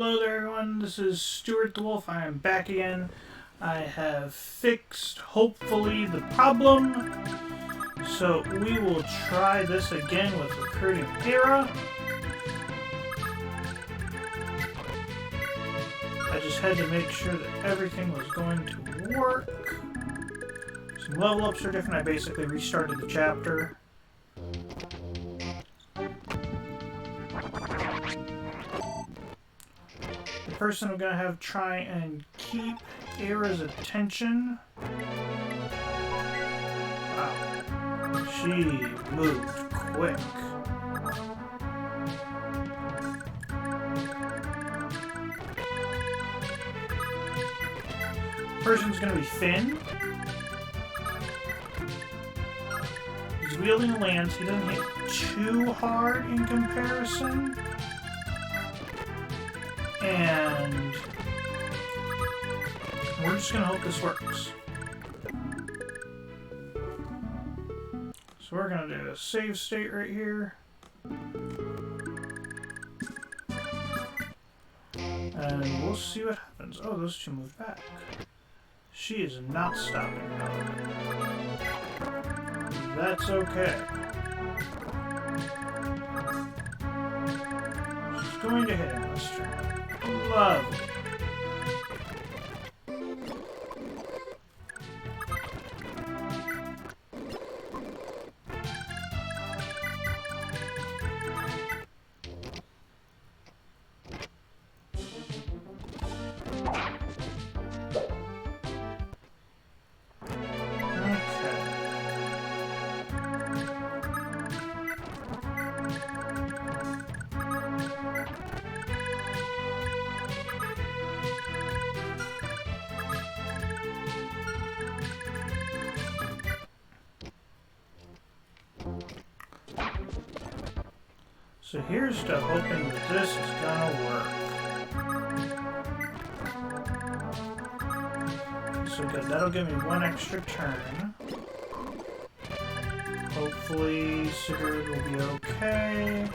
Hello there everyone, this is Stuart the Wolf. I am back again. I have fixed, hopefully, the problem. So we will try this again with recruiting Era. I just had to make sure that everything was going to work. Some level ups are different. I basically restarted the chapter. The person I'm going to have try and keep Era's attention. Wow. She moved quick. Person's going to be Finn. He's wielding a lance. He doesn't hit too hard in comparison. And we're just going to hope this works. So we're going to do a save state right here. And we'll see what happens. Oh, those two moved back. She is not stopping, however. That's okay. She's going to hit him this turn. Lovely. So here's to hoping that this is gonna work. So good, that'll give me one extra turn. Hopefully Sigurd will be okay.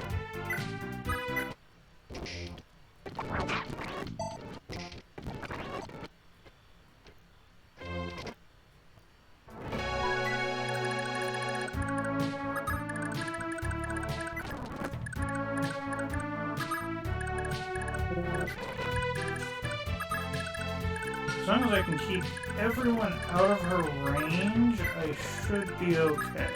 As long as I can keep everyone out of her range, I should be okay.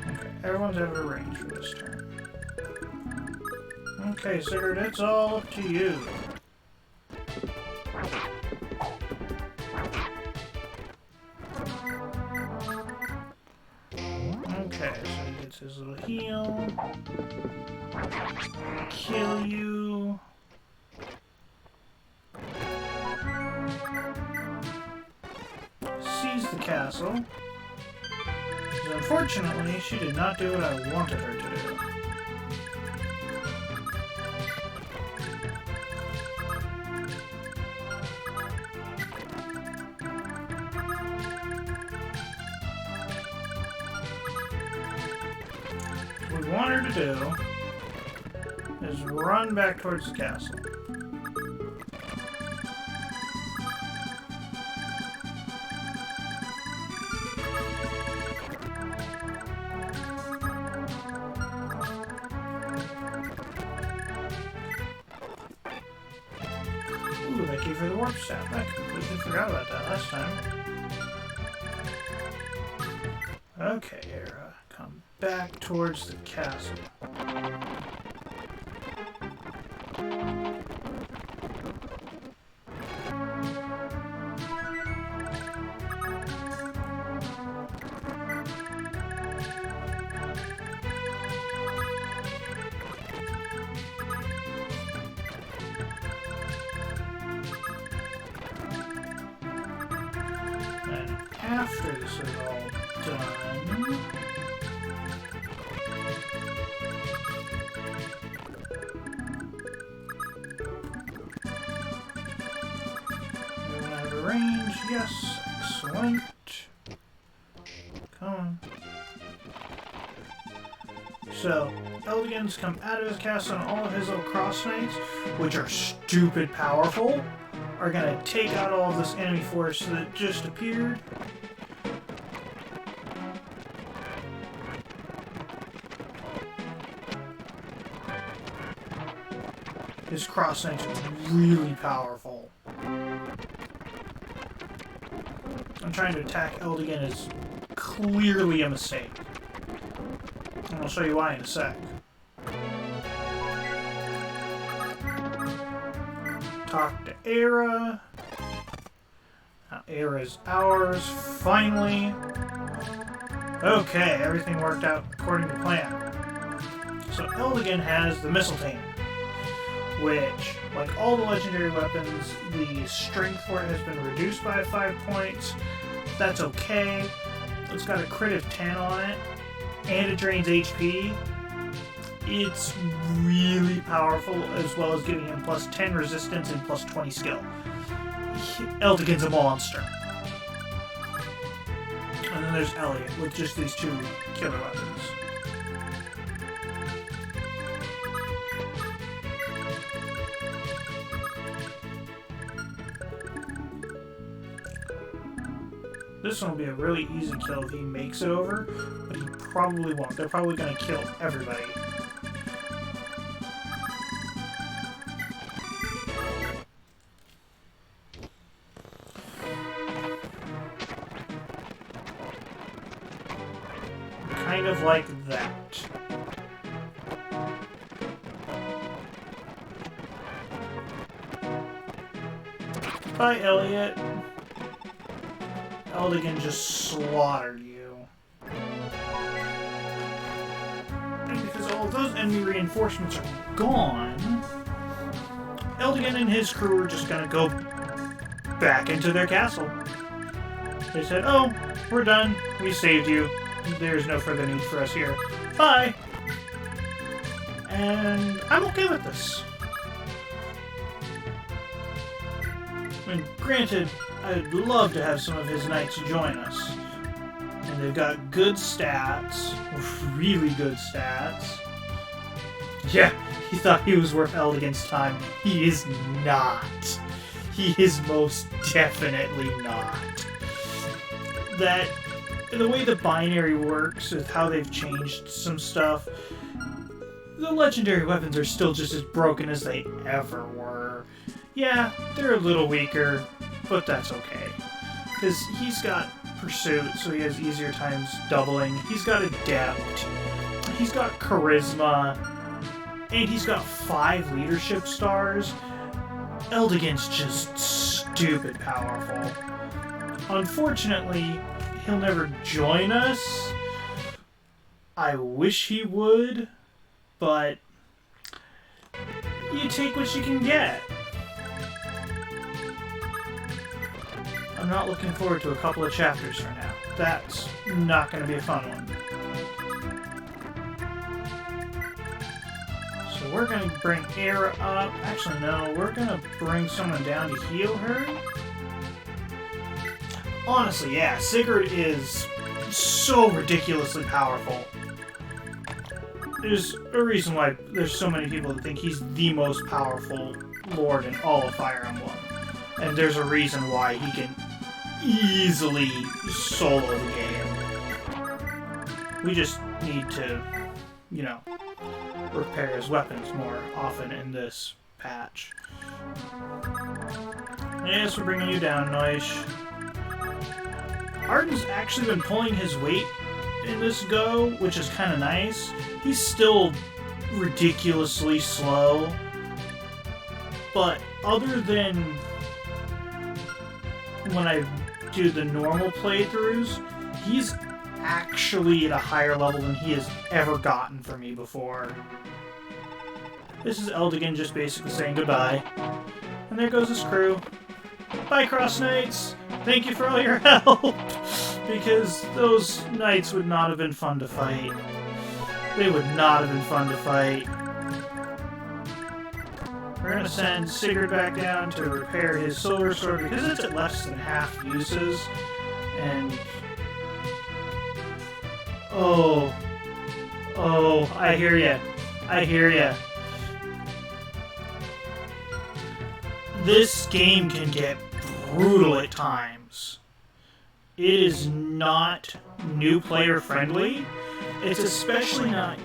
Okay, everyone's out of her range for this turn. Okay, Sigurd, it's all up to you. Okay, so he gets his little heal. Kill you. Seize the castle. Because unfortunately, she did not do what I wanted her to do. What we want her to do is run back towards the castle. Ooh, thank you for the warp staff. I completely forgot about that last time. Okay, Era, come back towards the castle. And after this is all done, range, yes. Excellent. Come on. So, Eldigan's come out of his castle and all of his little cross knights, which are stupid powerful, are gonna take out all of this enemy force that just appeared. His cross knights are really powerful. I'm trying to attack Eldigan is clearly a mistake. And I'll show you why in a sec. Talk to Era. Now Era's ours, finally. Okay, everything worked out according to plan. So Eldigan has the Mistletoe, which, like all the legendary weapons, the strength for it has been reduced by 5 points. That's okay. It's got a crit of 10 on it, and it drains HP. It's really powerful, as well as giving him plus 10 resistance and plus 20 skill. Eldigan's a monster. And then there's Elliot, with just these 2 killer weapons. This one will be a really easy kill if he makes it over, but he probably won't. They're probably going to kill everybody. Kind of like that. Bye, Elliot. Eldigan just slaughtered you. And because all of those enemy reinforcements are gone, Eldigan and his crew are just gonna go back into their castle. They said, oh, we're done. We saved you. There's no further need for us here. Bye! And I'm okay with this. I mean, granted, I'd love to have some of his knights join us. And they've got good stats. Really good stats. Yeah, he thought he was worth Eldigan's time. He is not. He is most definitely not. The way the binary works, with how they've changed some stuff, the legendary weapons are still just as broken as they ever were. Yeah, they're a little weaker, but that's okay. Because he's got Pursuit, so he has easier times doubling. He's got Adept. He's got Charisma. And he's got 5 leadership stars. Eldigan's just stupid powerful. Unfortunately, he'll never join us. I wish he would, but you take what you can get. I'm not looking forward to a couple of chapters from now. That's not going to be a fun one. So we're going to bring Era up. Actually, no, we're going to bring someone down to heal her. Honestly, yeah, Sigurd is so ridiculously powerful. There's a reason why there's so many people that think he's the most powerful lord in all of Fire Emblem. And there's a reason why he can easily solo the game. We just need to, you know, repair his weapons more often in this patch. Yes, we're bringing you down, Noish. Arden's actually been pulling his weight in this go, which is kind of nice. He's still ridiculously slow, but other than when I do the normal playthroughs, he's actually at a higher level than he has ever gotten for me before. This is Eldigan just basically saying goodbye. And there goes his crew. Bye, Cross Knights! Thank you for all your help! Because those knights would not have been fun to fight. They would not have been fun to fight. We're gonna send Sigurd back down to repair his solar sword because it's at less than half uses. And oh, I hear ya. I hear ya. This game can get brutal at times. It is not new player friendly. It's especially not...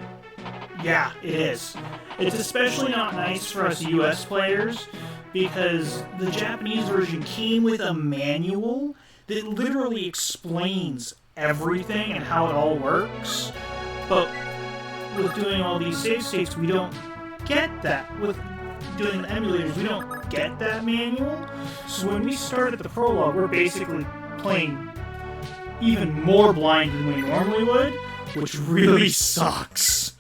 Yeah, it is. It's especially not nice for us US players because the Japanese version came with a manual that literally explains everything and how it all works. But with doing all these save states, we don't get that. With doing the emulators, we don't get that manual. So when we start at the prologue, we're basically playing even more blind than we normally would, which really sucks.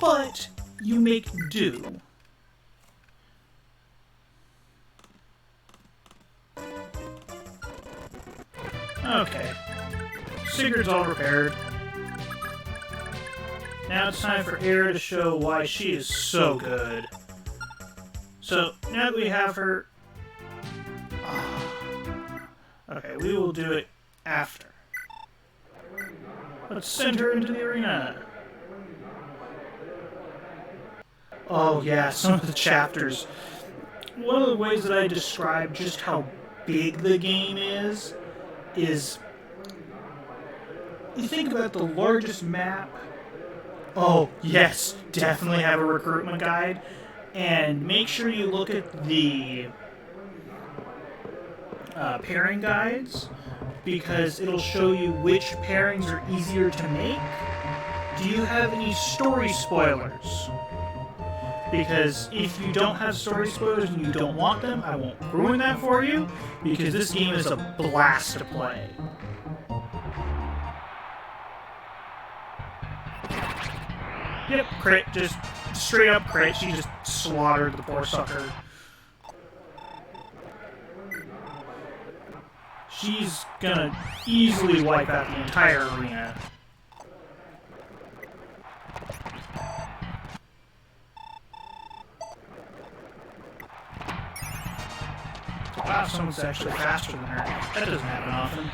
But you make do. Okay. Sigurd's all repaired. Now it's time for Era to show why she is so good. So, now that we have her... Okay, we will do it after. Let's send her into the arena. Oh yeah, some of the chapters. One of the ways that I describe just how big the game is you think about the largest map. Oh yes, definitely have a recruitment guide. And make sure you look at the pairing guides, because it'll show you which pairings are easier to make. Do you have any story spoilers? Because if you don't have story spoilers and you don't want them, I won't ruin that for you, because this game is a blast to play. Yep, crit, just straight up crit. She just slaughtered the poor sucker. She's gonna easily wipe out the entire arena. Wow, someone's actually faster than her. That doesn't happen often.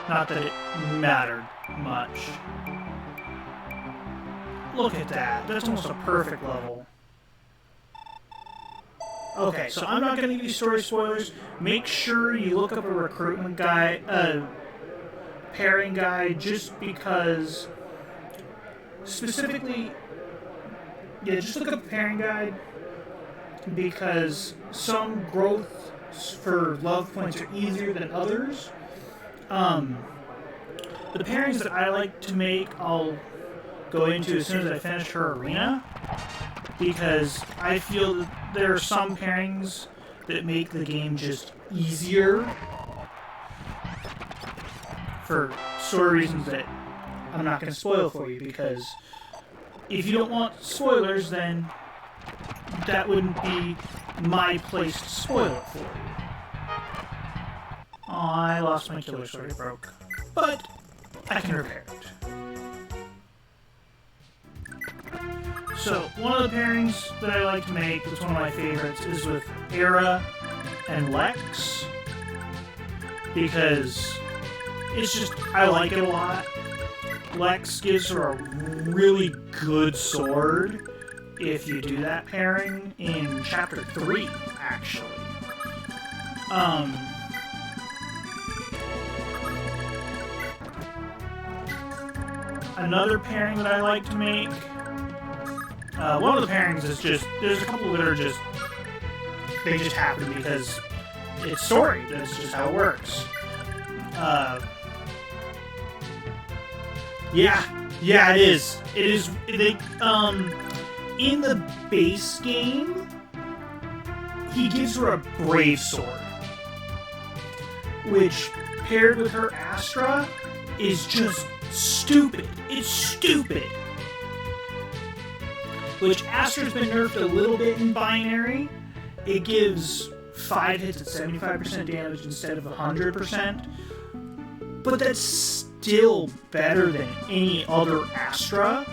Not that it mattered much. Look at that. That's almost a perfect level. Okay, so I'm not going to give you story spoilers. Make sure you look up a recruitment guide, pairing guide, just because... Specifically... Yeah, just look up a pairing guide, because some growth for love points are easier than others. The pairings that I like to make, I'll go into as soon as I finish her arena, because I feel that there are some pairings that make the game just easier for story reasons that I'm not going to spoil for you, because if you don't want spoilers, then that wouldn't be my place to spoil it for you. Oh, I lost my killer sword, it broke. But I can repair it. So, one of the pairings that I like to make, that's one of my favorites, is with Era and Lex. Because it's just, I like it a lot. Lex gives her a really good sword if you do that pairing in Chapter 3, actually. Another pairing that I like to make, one of the pairings is just, there's a couple that are just, they just happen because it's story, that's just how it works. Yeah, it is. It is, in the base game, he gives her a brave sword, which, paired with her Astra, is just stupid. It's stupid. Which Astra's been nerfed a little bit in Binary. It gives 5 hits at 75% damage instead of 100%. But that's still better than any other Astra.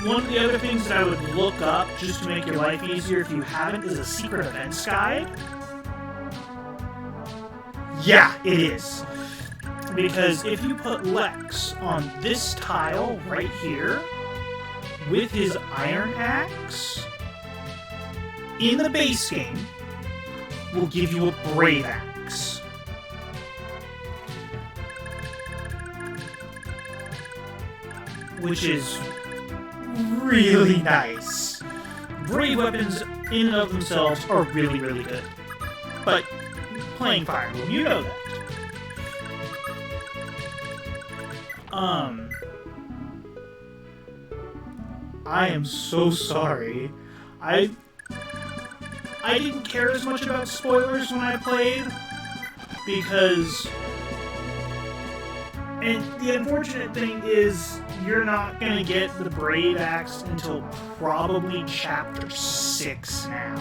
one of the other things that I would look up just to make your life easier if you haven't is a secret events guide. Yeah, it is. Because if you put Lex on this tile right here with his iron axe in the base game, will give you a brave axe. Which is really nice. Brave weapons in and of themselves are really, really good. But playing Fire Emblem, you know that. I am so sorry. I didn't care as much about spoilers when I played, because... And the unfortunate thing is, you're not going to get the Brave Axe until probably Chapter 6 now.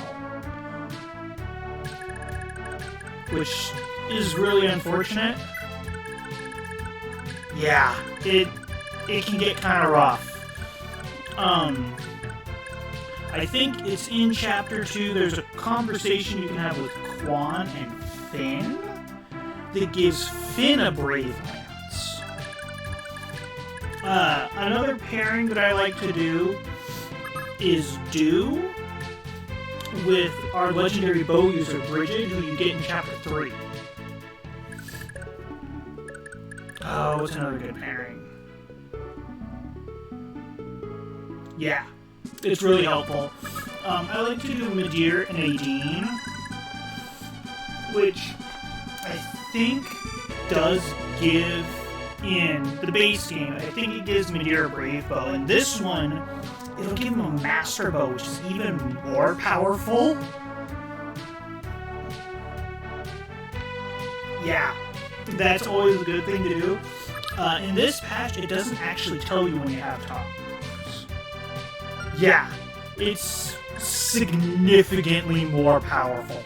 Which is really unfortunate. Yeah, it can get kind of rough. I think it's in Chapter 2, there's a conversation you can have with Quan and Finn that gives Finn a Brave Lance. Another pairing that I like to do is do with our legendary bow user Bridget, who you get in Chapter 3. Oh, what's another good pairing? Yeah, it's really helpful. I like to do Midir and Nadine, which I think does give in the base game. I think it gives Midir a Brave Bow, and this one, it'll give him a Master Bow, which is even more powerful. Yeah, that's always a good thing to do. In this patch, it doesn't actually tell you when you have tops. Yeah, it's significantly more powerful.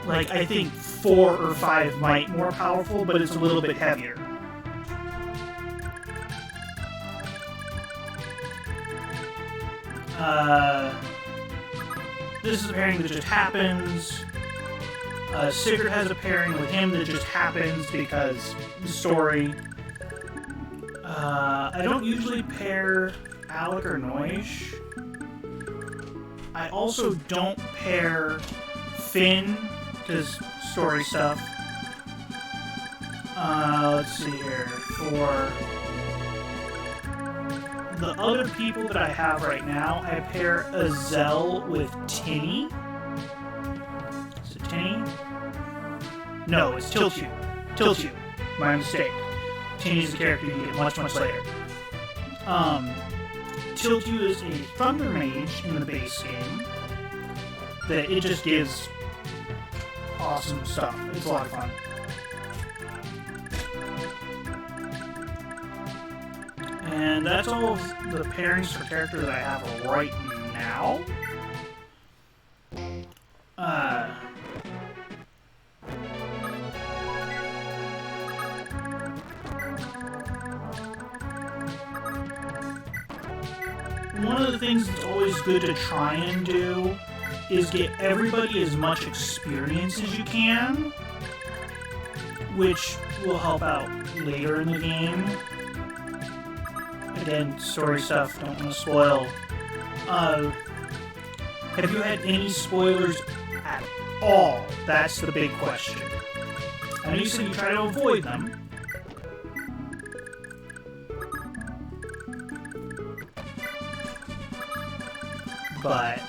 Like, I think 4 or 5 might more powerful, but it's a little bit heavier. This is a pairing that just happens. Sigurd has a pairing with him that just happens because the story. I don't usually pair Alec or Noish. I also don't pair Finn because story stuff. Let's see here. For the other people that I have right now, I pair Azel with Tinny. Is it Tinny? No, it's Tiltu. Tiltu. My mistake. Tinny's the character you get much, much later. Tiltu is a Thunder Mage in the base game that it just gives awesome stuff. It's a lot of fun. And that's all of the pairings for characters that I have right now. One of the things that's always good to try and do is get everybody as much experience as you can, which will help out later in the game. Again, story stuff, don't want to spoil. Have you had any spoilers at all? That's the big question. I know you said you try to avoid them. But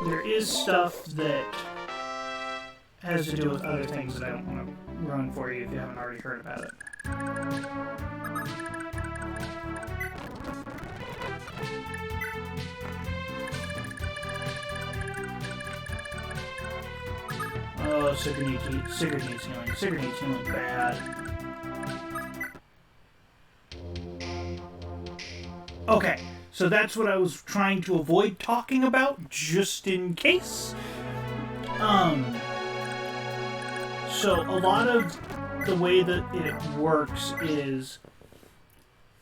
there is stuff that has to do with other things that I don't want to run for you if you haven't already heard about it. Oh, Sigurd needs healing. Sigurd needs healing bad. Okay, so that's what I was trying to avoid talking about, just in case. So a lot of the way that it works is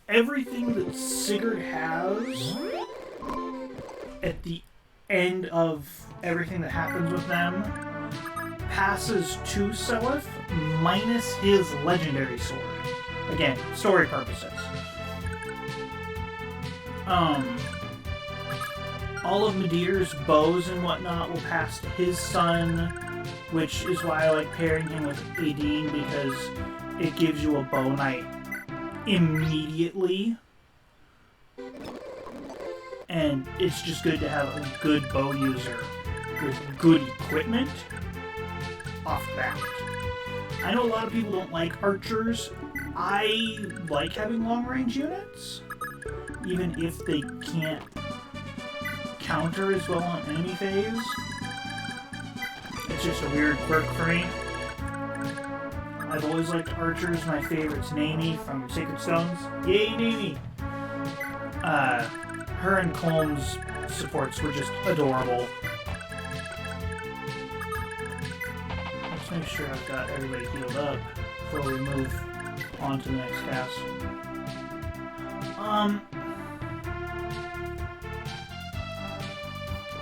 everything that Sigurd has at the end of everything that happens with them passes to Seliph minus his legendary sword. Again, story purposes. All of Midir's bows and whatnot will pass to his son, which is why I like pairing him with Adine, because it gives you a bow knight immediately. And it's just good to have a good bow user with good equipment off the bat. I know a lot of people don't like archers. I like having long-range units, even if they can't counter as well on enemy phase. It's just a weird quirk for me. I've always liked archers. My favorite's Naomi from Sacred Stones. Yay, Naomi! Her and Colm's supports were just adorable. Let's make sure I've got everybody healed up before we move on to the next cast.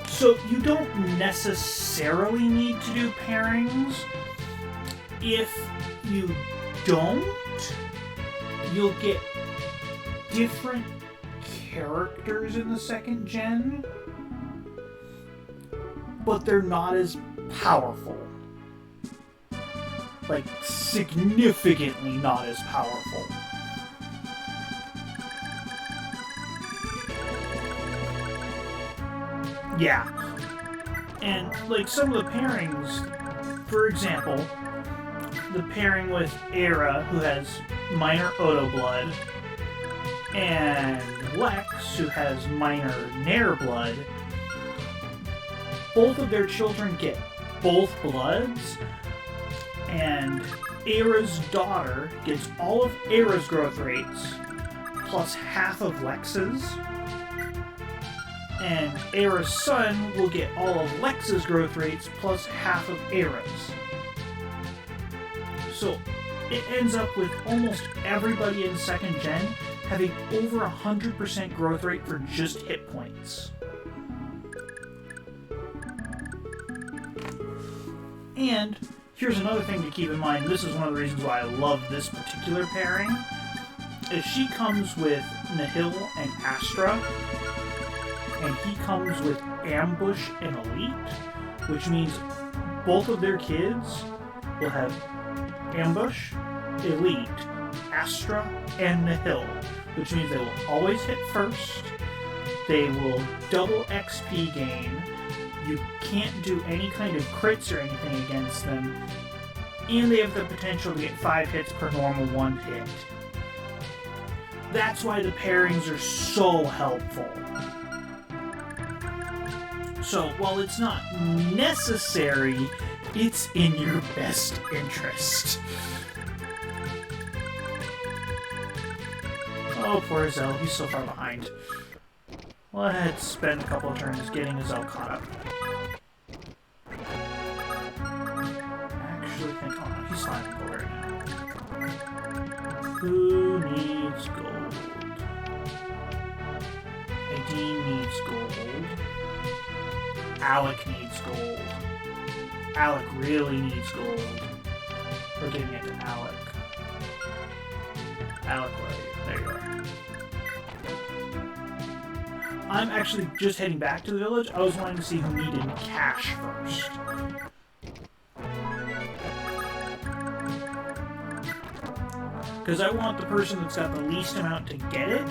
So you don't necessarily need to do pairings. If you don't, you'll get different characters in the second gen, but they're not as powerful. Like, significantly not as powerful. Yeah. And, like, some of the pairings, for example, the pairing with Era, who has minor Odo blood, and Lex, who has minor Nair blood, both of their children get both bloods, and Era's daughter gets all of Era's growth rates, plus half of Lex's, and Era's son will get all of Lex's growth rates, plus half of Era's. So it ends up with almost everybody in second gen having over 100% growth rate for just hit points. And here's another thing to keep in mind. This is one of the reasons why I love this particular pairing. Is she comes with Nihil and Astra, and he comes with Ambush and Elite, which means both of their kids will have Ambush, Elite, Astra, and Nihil, which means they will always hit first, they will double XP gain, you can't do any kind of crits or anything against them, and they have the potential to get 5 hits per normal 1 hit. That's why the pairings are so helpful. So, while it's not necessary, it's in your best interest. Oh, poor Zell, he's so far behind. Let's spend a couple of turns getting Zell caught up. Actually think, oh no, he's fine for right now. Who needs gold? Adine needs gold. Alec needs gold. Alec really needs gold. We're getting it to Alec. Alec, where are you? There you are. I'm actually just heading back to the village. I was wanting to see who needed cash first. Because I want the person that's got the least amount to get it.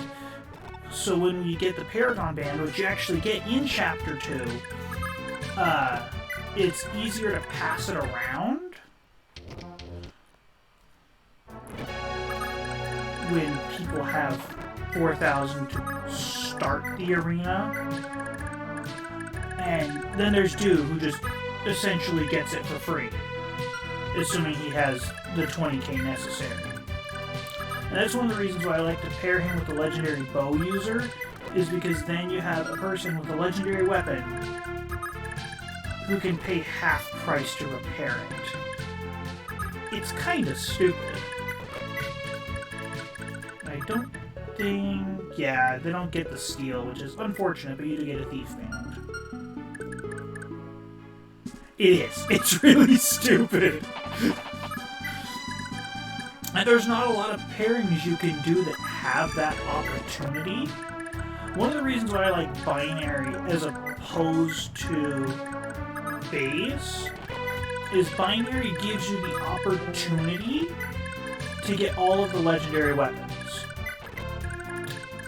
So when you get the Paragon Band, which you actually get in Chapter 2, it's easier to pass it around when people have 4,000 to start the arena. And then there's Dew, who just essentially gets it for free, assuming he has the 20k necessary. And that's one of the reasons why I like to pair him with the legendary bow user, is because then you have a person with a legendary weapon who can pay half price to repair it. It's kind of stupid. I don't thing, yeah, they don't get the steal, which is unfortunate, but you do get a thief band. It is. It's really stupid. And there's not a lot of pairings you can do that have that opportunity. One of the reasons why I like Binary as opposed to Base is Binary gives you the opportunity to get all of the legendary weapons.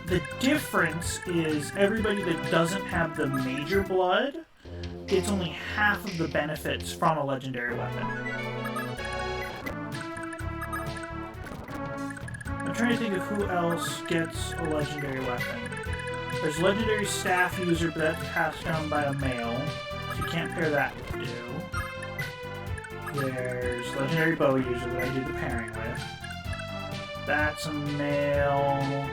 The difference is everybody that doesn't have the major blood gets only half of the benefits from a legendary weapon. I'm trying to think of who else gets a legendary weapon. There's legendary staff user, but that's passed down by a male, so you can't pair that with do. There's legendary bow user that I do the pairing with. That's a male.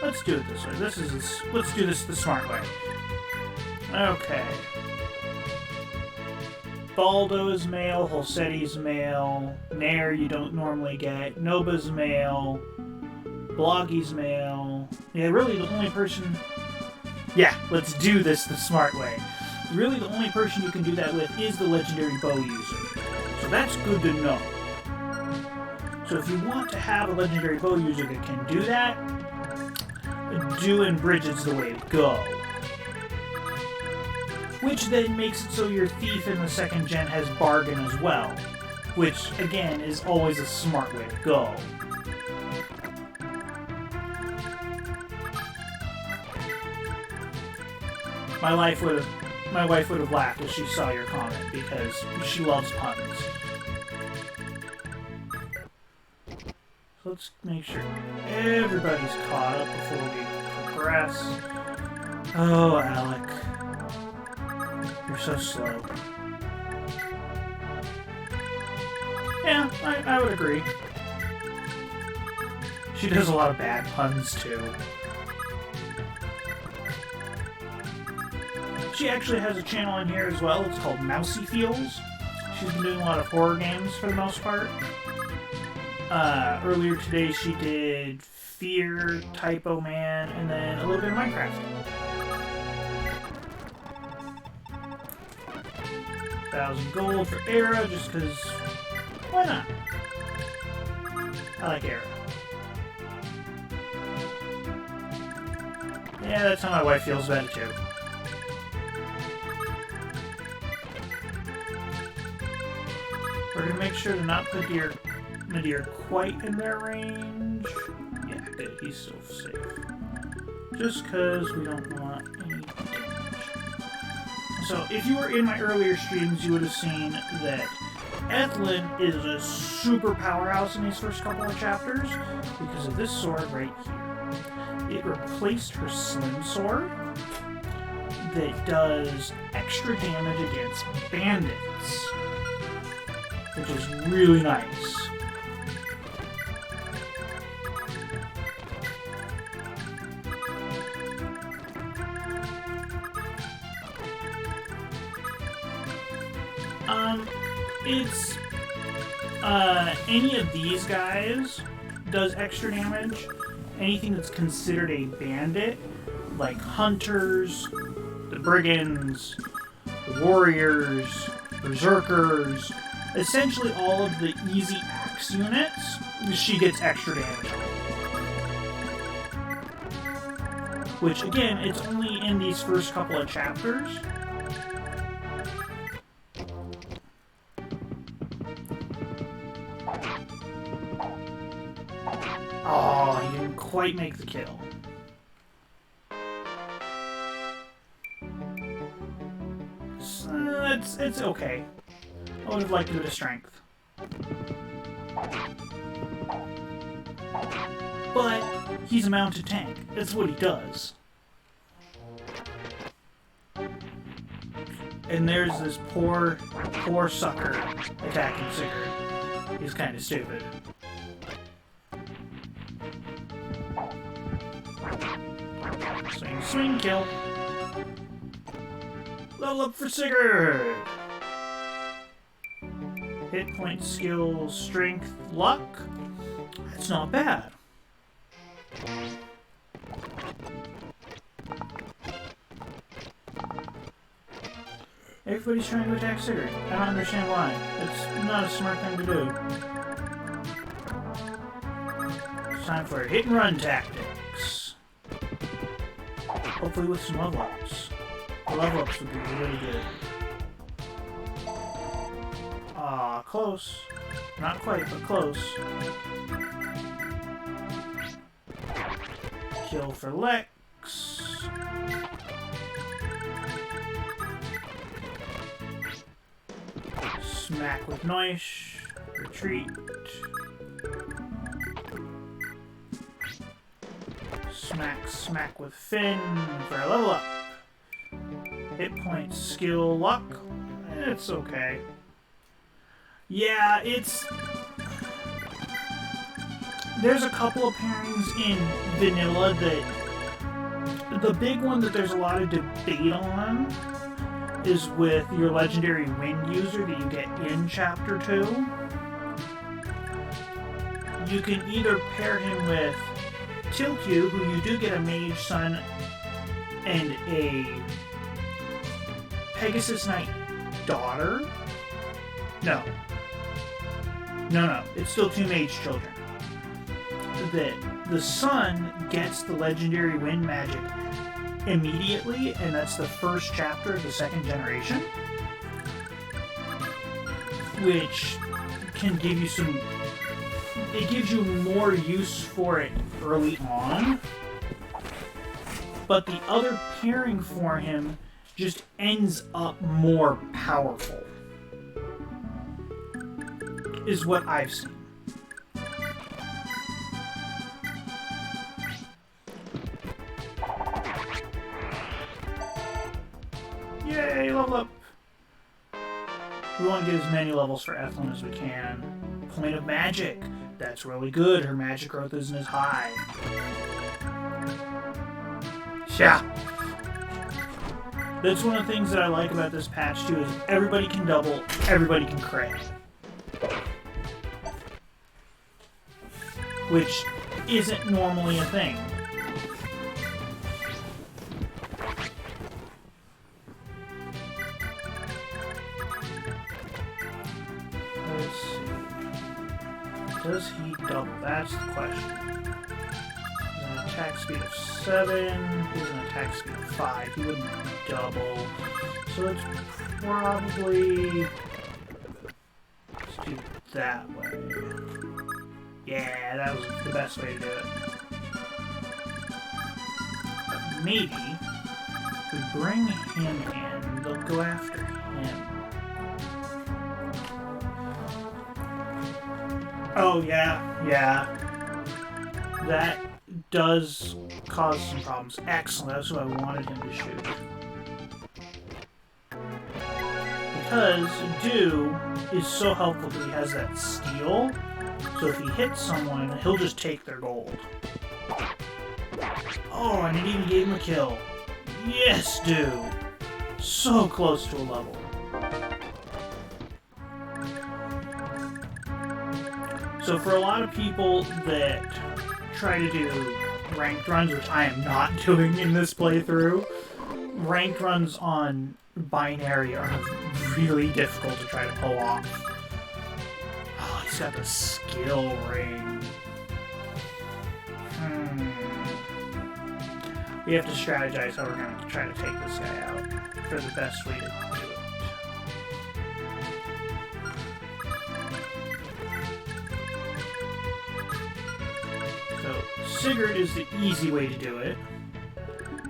Let's do it this way. Let's do this the smart way. Okay. Baldo is male, Holsetti's male, Nair you don't normally get, Noba's male, Bloggy's male. Yeah, really the only person... Yeah, let's do this the smart way. Really the only person you can do that with is the legendary bow user. So that's good to know. So if you want to have a legendary bow user that can do that, doing Bridget's the way to go. Which then makes it so your thief in the second gen has bargain as well. Which, again, is always a smart way to go. My wife would have laughed if she saw your comment, because she loves puns. So let's make sure everybody's caught up before we progress. Oh, Alec. You're so slow. Yeah, I would agree. She does a lot of bad puns, too. She actually has a channel on here as well. It's called Mousy Feels. She's been doing a lot of horror games for the most part. Earlier today she did Fear, Typo Man, and then a little bit of Minecraft. 1,000 gold for Era, just because, why not? I like Era. Yeah, that's how my wife feels about it too. We're going to make sure to not put Nadir quite in their range. Yeah, good, he's still safe. Just because we don't want any damage. So, if you were in my earlier streams, you would have seen that Ethlyn is a super powerhouse in these first couple of chapters because of this sword right here. It replaced her slim sword that does extra damage against bandits, which is really nice. It's any of these guys does extra damage. Anything that's considered a bandit, like hunters, the brigands, the warriors, berserkers, essentially all of the easy axe units, she gets extra damage on. Which again, it's only in these first couple of chapters. Oh, he didn't quite make the kill. It's okay. I would have liked a bit of strength. But he's a mounted tank. That's what he does. And there's this poor sucker attacking Sigurd. He's kind of stupid. Swing, swing, kill. Level up for Sigurd! Hit point, skill, strength, luck. That's It's not bad. Everybody's trying to attack Sigurd. I don't understand why. It's not a smart thing to do. It's time for hit and run tactics. Hopefully with some level ups. The level ups would be really good. Close. Not quite, but close. Kill for Lex. Smack with Noish. Retreat. Smack with Finn for a level up. Hit points, skill, luck. It's okay. Yeah, there's a couple of pairings in vanilla that the big one that there's a lot of debate on is with your legendary wind user that you get in Chapter 2. You can either pair him with Tilku, who you do get a mage son and a Pegasus Knight daughter. No, it's still 2 mage children. That the son gets the legendary wind magic immediately, and that's the first chapter of the 2nd generation, which can give you it gives you more use for it early on, but the other pairing for him just ends up more powerful, is what I've seen. Yay, level up! We want to get as many levels for Ethlyn as we can. Point of magic. That's really good. Her magic growth isn't as high. Yeah. That's one of the things that I like about this patch too, is everybody can double, everybody can crit. Which isn't normally a thing. Let's see. Does he double? That's the question. He's an attack speed of 7. He's an attack speed of 5. He wouldn't double. So let's probably... let's do it that way. Yeah, that was the best way to do it. But maybe if we bring him in, they'll go after him. Oh, yeah. That does cause some problems. Excellent, that's what I wanted him to shoot. Because Dew is so helpful because he has that steal. So if he hits someone, he'll just take their gold. Oh, and it even gave him a kill. Yes, Dew! So close to a level. So for a lot of people that try to do ranked runs, which I am not doing in this playthrough, ranked runs on Binary are really difficult to try to pull off. Oh, he's got the skill ring. We have to strategize how we're going to try to take this guy out for the best way to do it. So, Sigurd is the easy way to do it.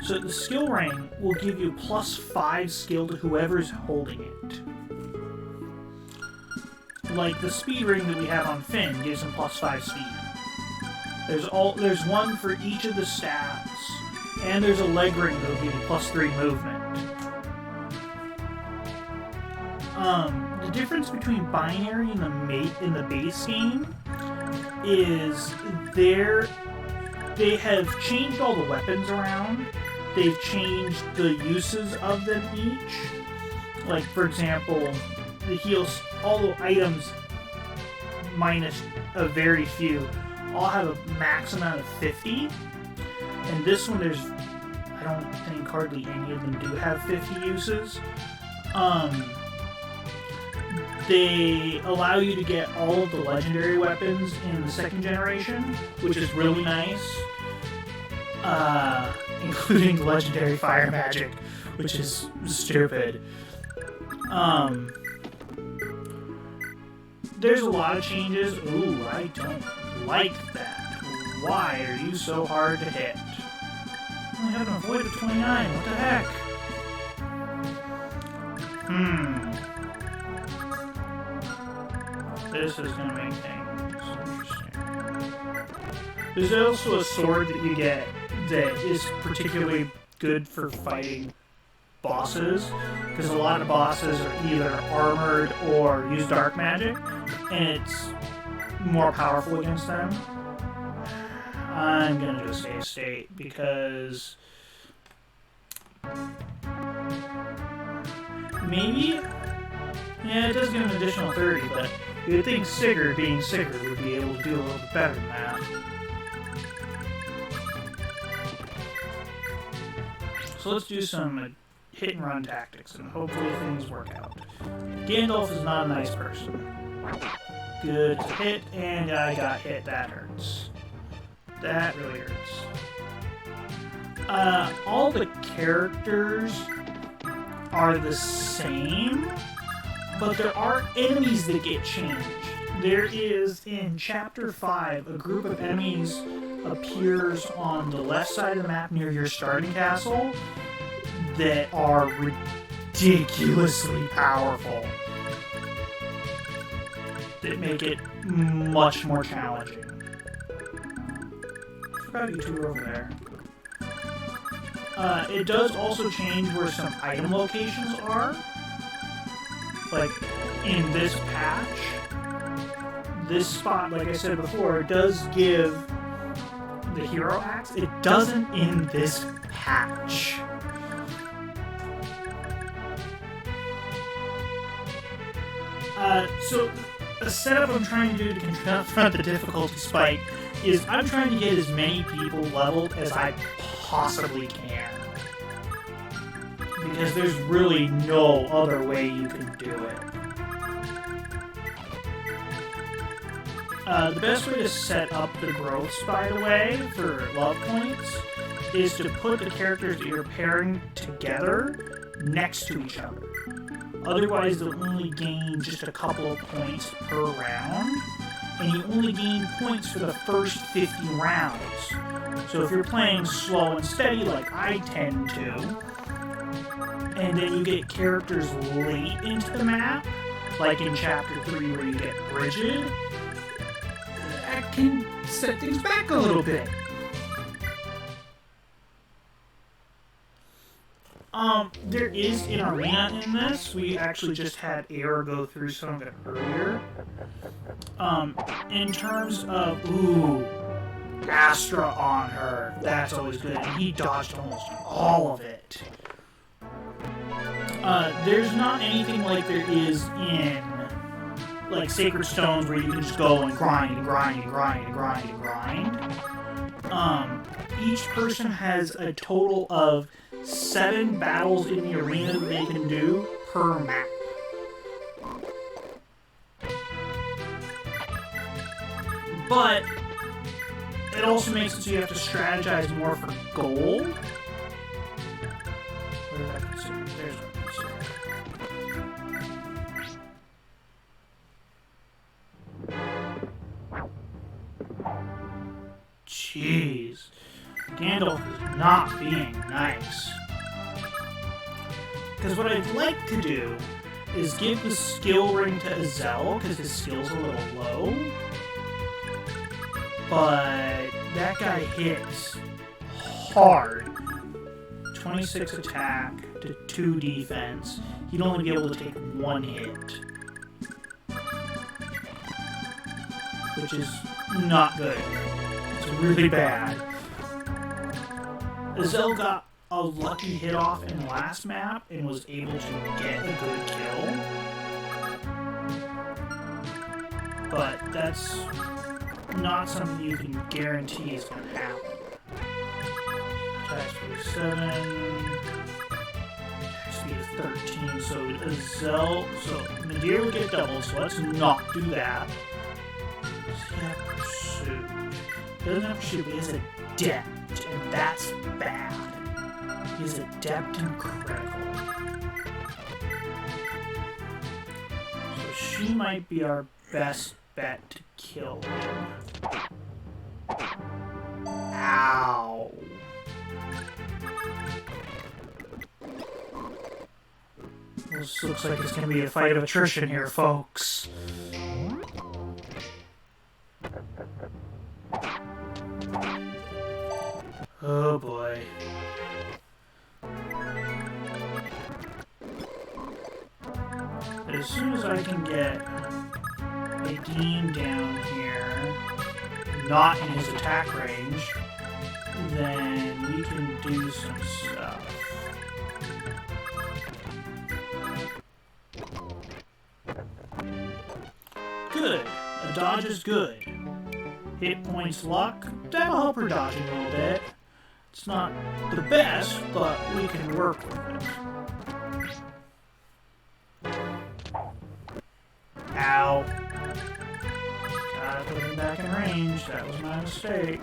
So the skill ring will give you +5 skill to whoever's holding it. Like the speed ring that we have on Finn gives him +5 speed. There's one for each of the stats, and there's a leg ring that will give you +3 movement. The difference between Binary and the base game is they have changed all the weapons around. They've changed the uses of them each. Like, for example, the heals, all the items, minus a very few, all have a max amount of 50. And this one, I don't think hardly any of them do have 50 uses. They allow you to get all of the legendary weapons in the second generation, which is really nice. Including the legendary fire magic, which is stupid. There's a lot of changes. Ooh, I don't like that. Why are you so hard to hit? I have an avoid of 29. What the heck? This is going to make things interesting. There's also a sword that you get that is particularly good for fighting bosses, because a lot of bosses are either armored or use dark magic, and it's more powerful against them. I'm gonna just say state because maybe, yeah, it does give an additional 30, but you'd think Sigurd, being Sigurd, would be able to do a little bit better than that. So let's do some hit and run tactics, and hopefully things work out. Gandalf is not a nice person. Good hit, and I got hit. That hurts. That really hurts. All the characters are the same, but there are enemies that get changed. There is, in Chapter 5, a group of enemies appears on the left side of the map near your starting castle that are ridiculously powerful, that make it much more challenging. I forgot you two were over there. It does also change where some item locations are. Like, in this patch, this spot, like I said before, does give the hero axe. It doesn't in this patch. So, a setup I'm trying to do to confront the difficulty spike is I'm trying to get as many people leveled as I possibly can. Because there's really no other way you can do it. The best way to set up the growths, by the way, for love points, is to put the characters that you're pairing together next to each other. Otherwise, they'll only gain just a couple of points per round, and you only gain points for the first 50 rounds. So if you're playing slow and steady, like I tend to, and then you get characters late into the map, like in Chapter 3 where you get Bridget, that can set things back a little bit. There is an arena in this. We actually just had Air go through some of it earlier. In terms of, Astra on her. That's always good. And he dodged almost all of it. There's not anything like there is in, like, Sacred Stones where you can just go and grind and grind and grind and grind and grind. Each person has a total of 7 battles in the arena that they can do per map. But it also makes it so you have to strategize more for gold. Where did I consider? There's what I consider. Jeez. Gandalf is not being nice. Because what I'd like to do is give the skill ring to Azel, because his skill's a little low. But that guy hits hard. 26 attack to 2 defense. He'd only be able to take 1 hit. Which is not good. It's really bad. Azel got a lucky hit off in the last map and was able to get a good kill. But that's not something you can guarantee is going to happen. Attack speed 7. Attack speed is 13. So Nadir would get doubled, so let's not do that. Does he have pursuit? He doesn't have pursuit, but he is adept, and that's bad. He's adept and critical. So she might be our best bet to kill him. Ow. This looks like it's going to be a fight of attrition here, folks. Oh boy. As soon as I can get a Dean down here, not in his attack range, then we can do some stuff. Good. A dodge is good. Hit points, luck. That'll help her dodging a little bit. It's not the best, but we can work with it. Ow. Gotta put him back in range. That was my mistake.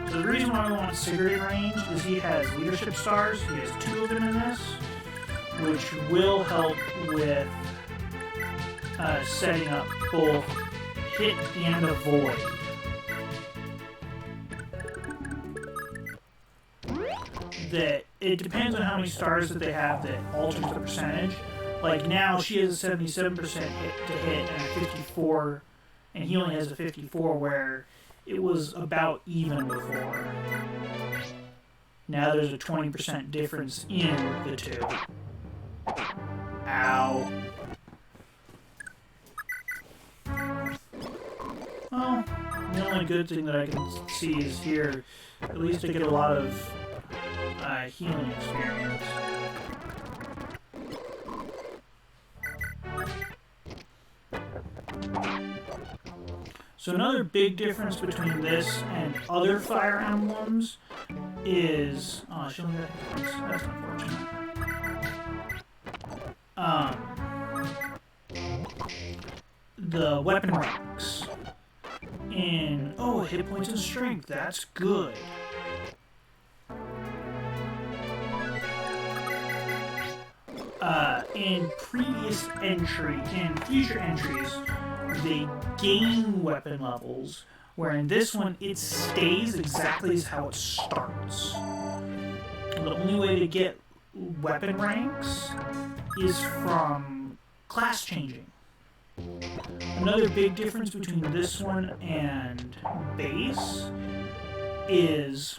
So the reason why we want Sigurd in range is he has leadership stars. He has 2 of them in this, which will help with setting up both hit and avoid. That it depends on how many stars that they have that alters the percentage. Like now she has a 77% hit to hit and a 54, and he only has a 54, where it was about even before. Now there's a 20% difference in the two. Ow. Well, the only good thing that I can see is here, at least I get a lot of healing experience. So another big difference between this and other Fire Emblems is... Oh, she only got hit points. That's unfortunate. The weapon ranks. In... Oh, hit points and strength. That's good. In previous entry, in future entries, they gain weapon levels, where in this one it stays exactly as how it starts. The only way to get weapon ranks is from class changing. Another big difference between this one and base is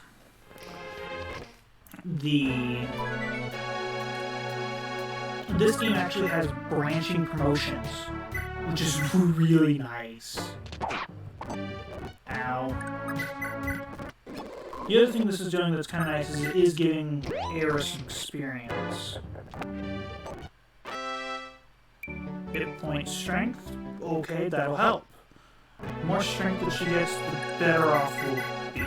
this game actually has branching promotions, which is really nice. Ow. The other thing this is doing that's kind of nice is it is giving Aerith some experience. Hit point strength. Okay, that'll help. The more strength that she gets, the better off we'll be.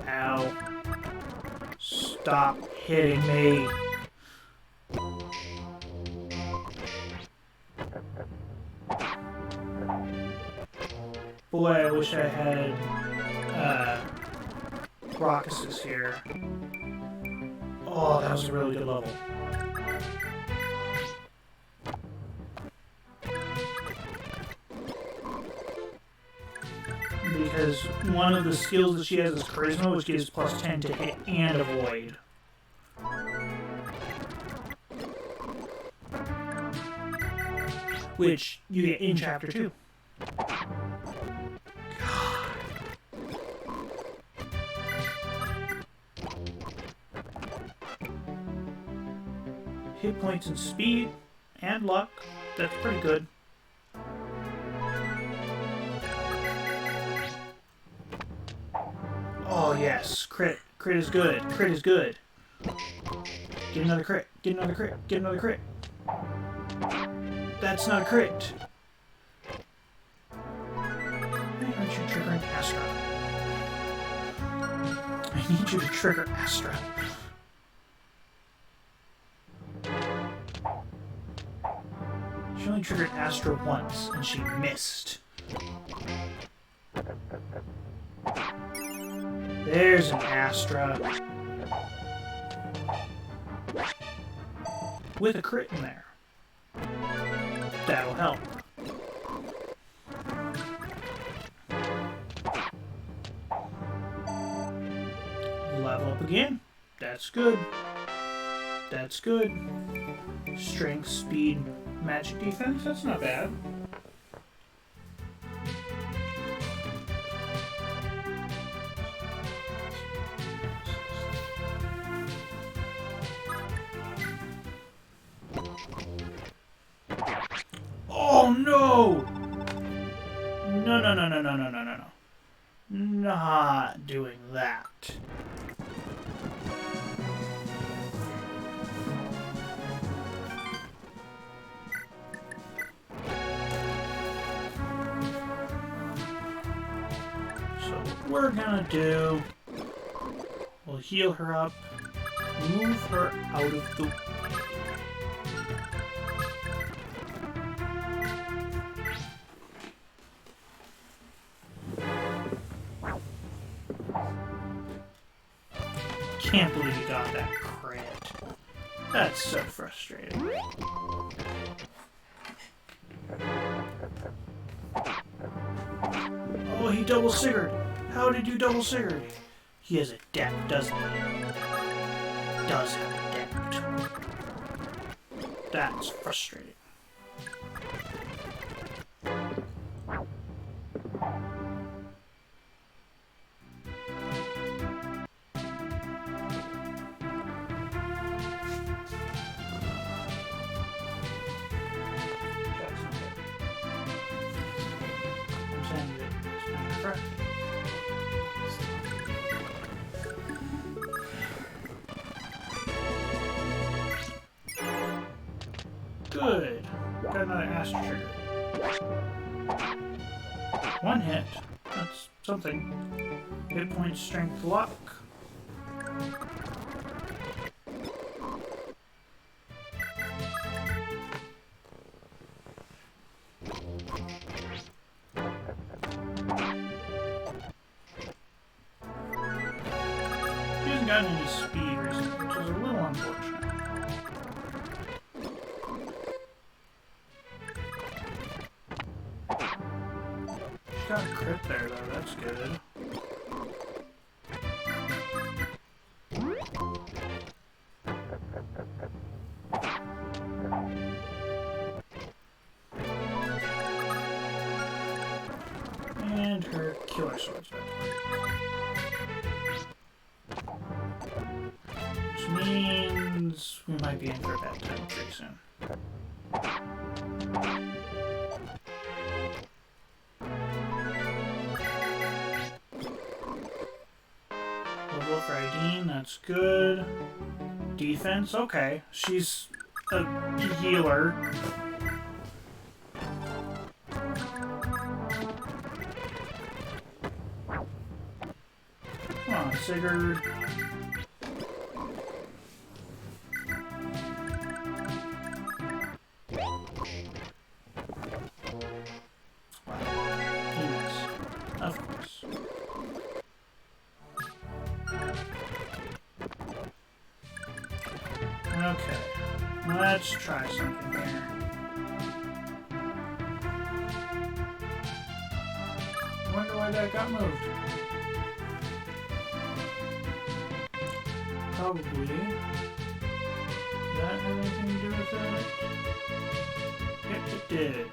Ow. Stop hitting me. Boy, I wish I had Rocuses here. Oh, that was a really good level. Because one of the skills that she has is Charisma, which gives plus 10 to hit and avoid. Which you get in Chapter 2. Hit points and speed and luck. That's pretty good. Oh yes, crit. Crit is good. Crit is good. Get another crit. Get another crit. Get another crit. That's not a crit. Why aren't you triggering Astra? I need you to trigger Astra. She only triggered Astra once, and she missed. There's an Astra. With a crit in there. That'll help. Level up again. That's good. That's good. Strength, speed, magic defense. That's not bad. Oh no! No, no, no, no, no, no, no, no, no. Not doing that. So what we're gonna do, we'll heal her up, move her out of the way. Can't believe you got that crit. That's so frustrating. Oh, he double siggered. How did you double siggered? He has a depth, doesn't he? Does have a depth. That's frustrating. Good. Got another Astra trigger. One hit. That's something. Hit point, strength, luck. She hasn't gotten any speed recently, which is a little unfortunate. Got a crit there though, that's good. And her killer sword's back. Which means we might be in for a bad time pretty soon. For Aideen, that's good. Defense, okay. She's a healer. Come on, Sigurd. Wow. He missed. Of course. Okay, let's try something here. Wonder why that got moved. Probably. Did that have anything to do with it? Yep, it did.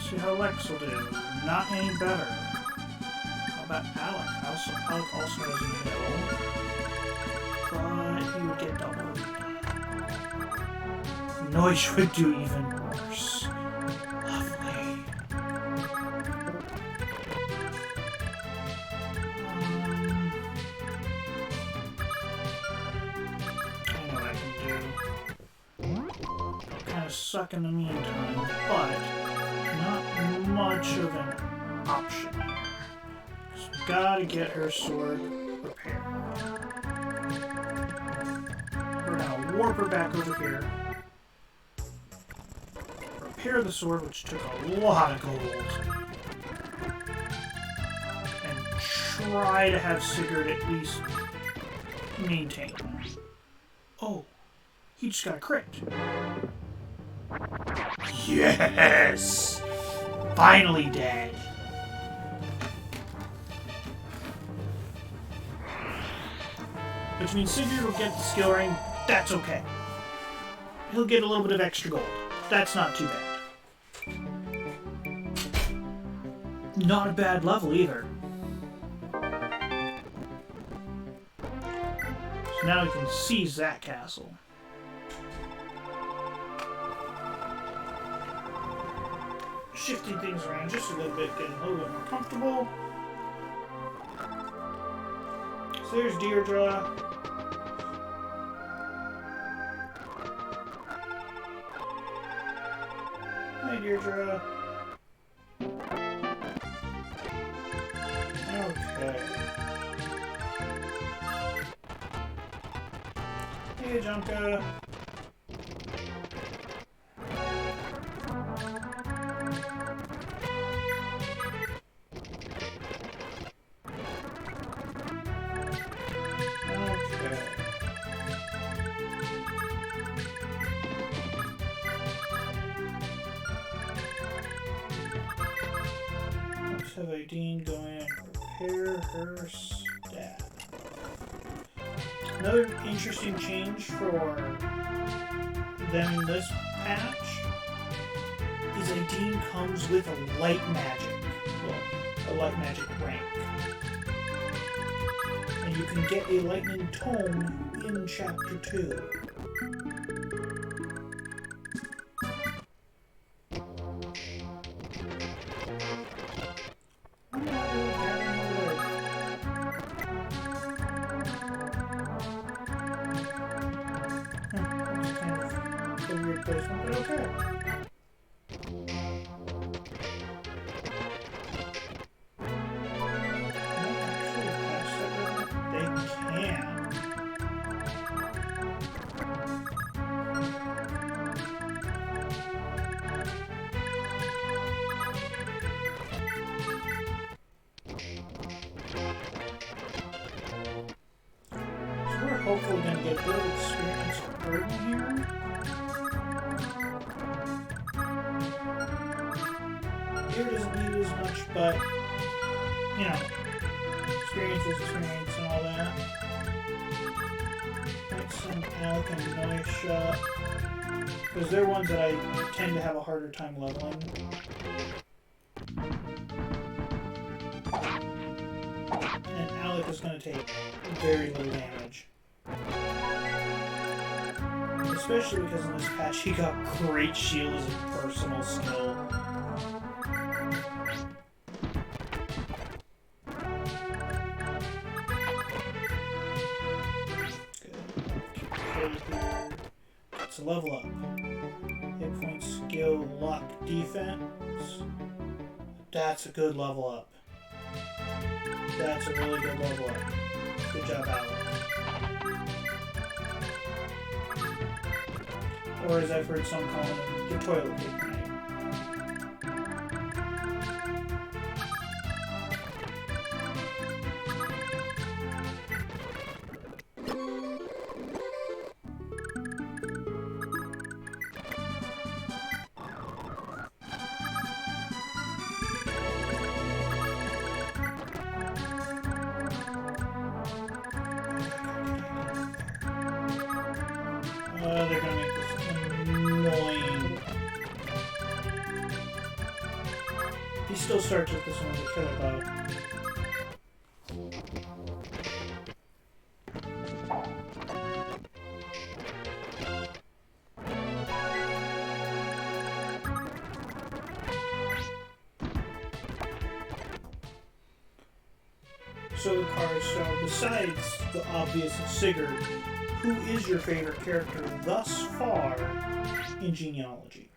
See how Lex will do. Not any better. How about Alec? Alec also has a middle. But he would get doubled. Noish would do even worse. Lovely. kind of suck in the meantime, but not much of an option. Just gotta get her sword repaired. We're gonna warp her back over here. Repair the sword, which took a lot of gold. And try to have Sigurd at least maintain. Oh, he just got a crit. Yes! Finally dead. Which means Sigurd will get the skill ring. That's okay. He'll get a little bit of extra gold. That's not too bad. Not a bad level either. So now we can seize that castle. Shifting things around just a little bit, getting a little bit more comfortable. So there's Deirdre. Hi, Deirdre. Okay. Hey, Junka. Have Aideen go in and repair her staff. Another interesting change for them in this patch is Aideen comes with a light magic. Well, a light magic rank. And you can get a lightning tome in Chapter 2. Hopefully going to get a good experience with Burden here. Here doesn't need as much, but, you know, experience is experience and all that. Let's send Alec and Noise shot. Because they're ones that I tend to have a harder time leveling. And Alec is going to take very little damage. Especially because in this patch he got great shield as a personal skill. Good. Let's level up. Hit point, skill, luck, defense. That's a good level up. That's a really good level up. Good job, Alec. Or as I've heard some call it, the toilet paper knight. They're gonna make this annoying. He still starts with this one with a killer bow. So the cards start, besides the obvious Sigurd, who is your favorite character thus far in genealogy.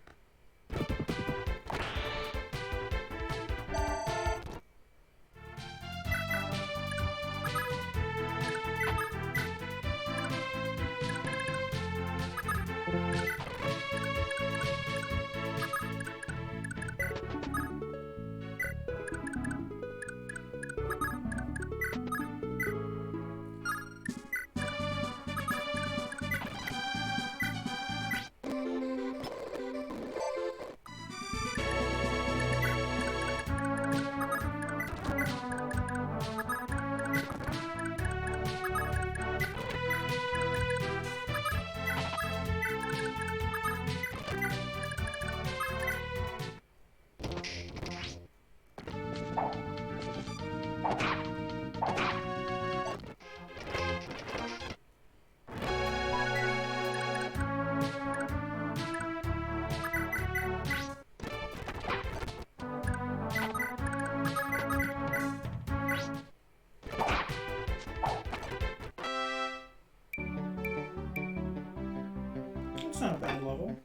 It's not a bad level.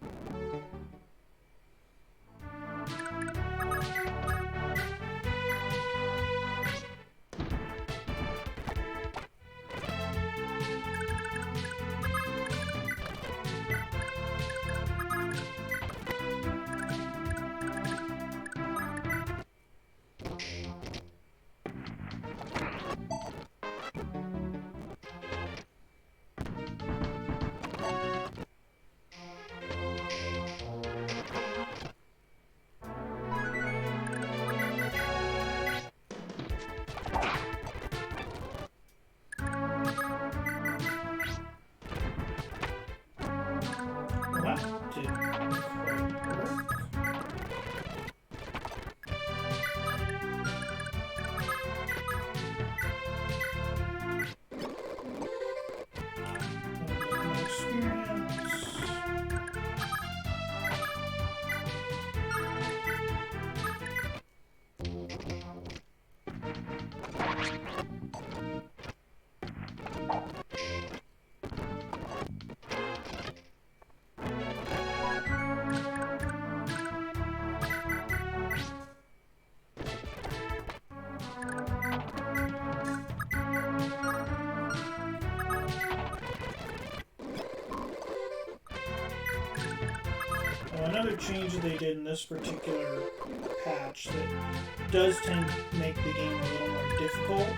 Another change that they did in this particular patch that does tend to make the game a little more difficult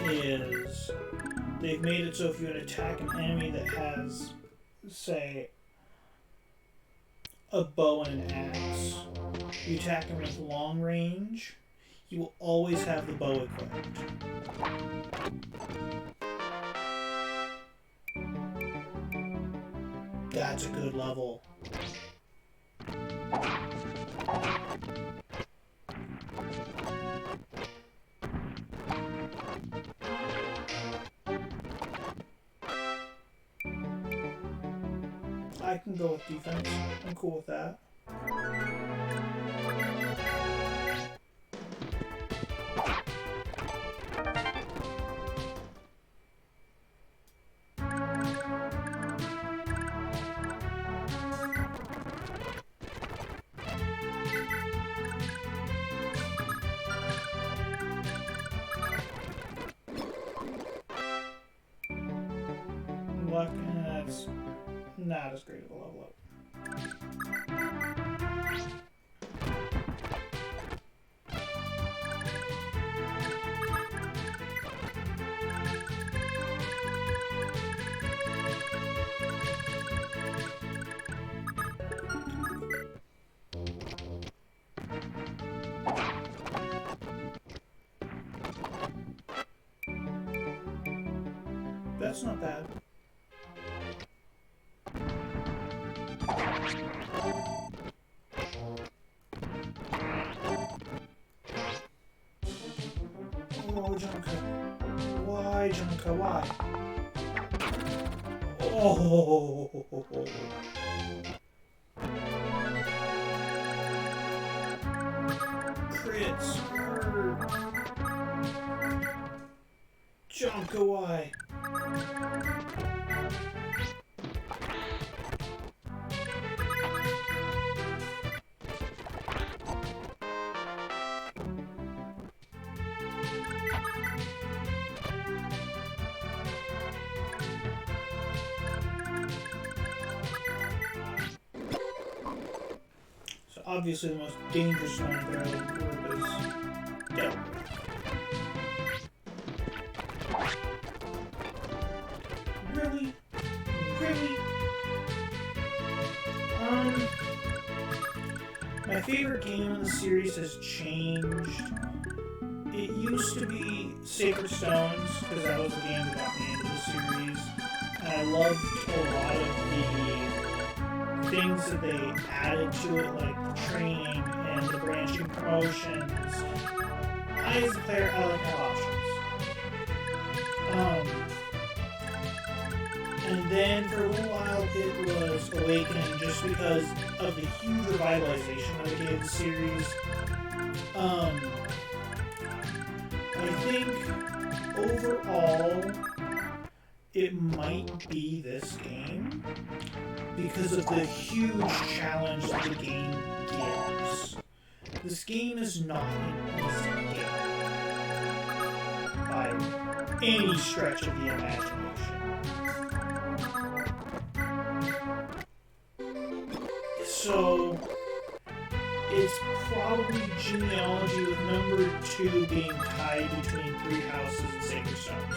is they've made it so if you attack an enemy that has, say, a bow and an axe, you attack him with long range, you will always have the bow equipped. That's a good level. I can go with defense. I'm cool with that. Luck, and that's not as great of a level up. That's not bad. Oh, Junka. Why, Junka? Why? Oh. Crits hurt. Junka, why? obviously the most dangerous one in the group is Delbert. Really? Really? My favorite game in the series has changed. It used to be Sacred Stones, because that was the game that got me into the series. And I loved a lot of the things that they added to it, like the training and the branching promotions. I, as a player, I like to have options. And then for a little while it was Awakening, just because of the huge revitalization that it gave the series. I think overall it might be this game because of the huge challenge that the game gives. This game is not an easy game by any stretch of the imagination. So it's probably genealogy with number 2 being tied between 3 houses and Sacred Stones.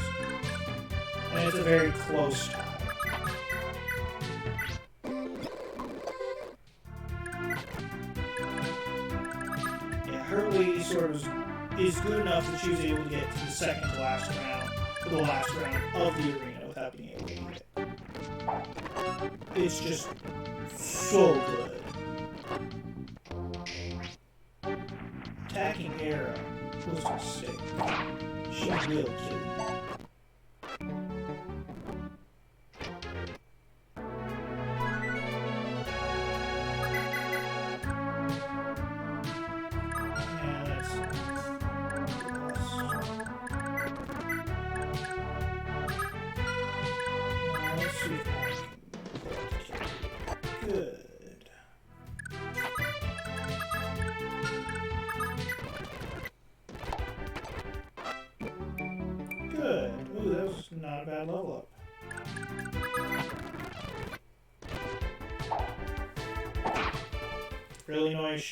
And it's a very close tie. Yeah, her lady sort of is good enough that she was able to get to the second to last round, or the last round of the arena without being able to beat it. It's just so good. Attacking Arrow was a mistake. She will kill you. Yeah, that's let's see if I can good. Good. Ooh, that was not a bad level up. Really nice.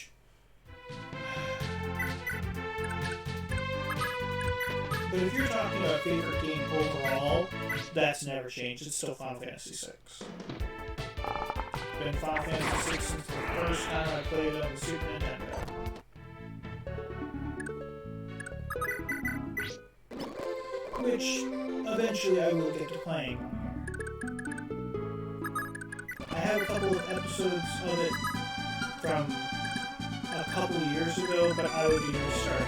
But if you're talking about favorite game overall, that's never changed. It's still Final Fantasy VI. It's been Final Fantasy VI since the first time I played it on the Super Nintendo. Which eventually I will get to playing on here. I have a couple of episodes of it from a couple of years ago, but I would be restarting.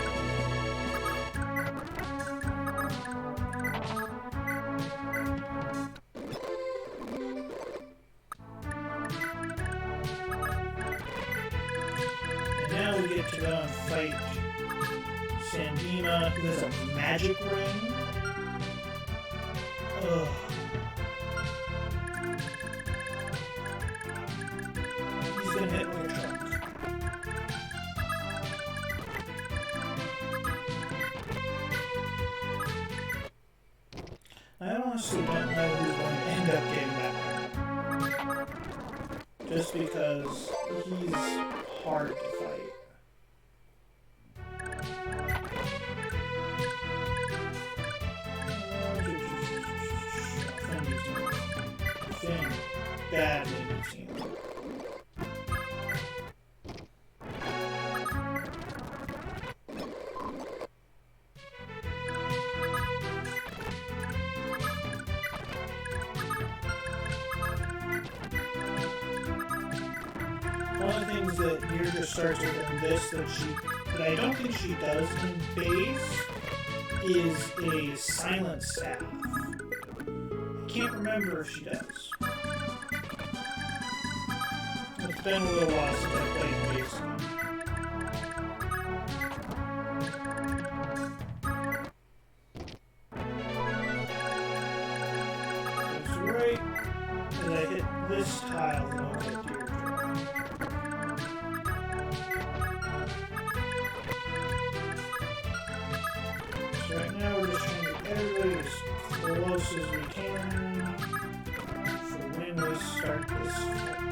And now we get to go and fight Sandima, who has a magic ring. Ugh. He's gonna hit like a truck. I honestly don't know who's going to end up getting that ring. Just because he's hard to fight. Badly needs healing. One of the things that Deirdre starts with in this that I don't think she does in base is a silent staff. I can't remember if she does. It's been a little while since I played base. It's right as I hit this tile that I'll get Deirdre. So right now we're just trying to get everybody as close as we can for when we start this fight.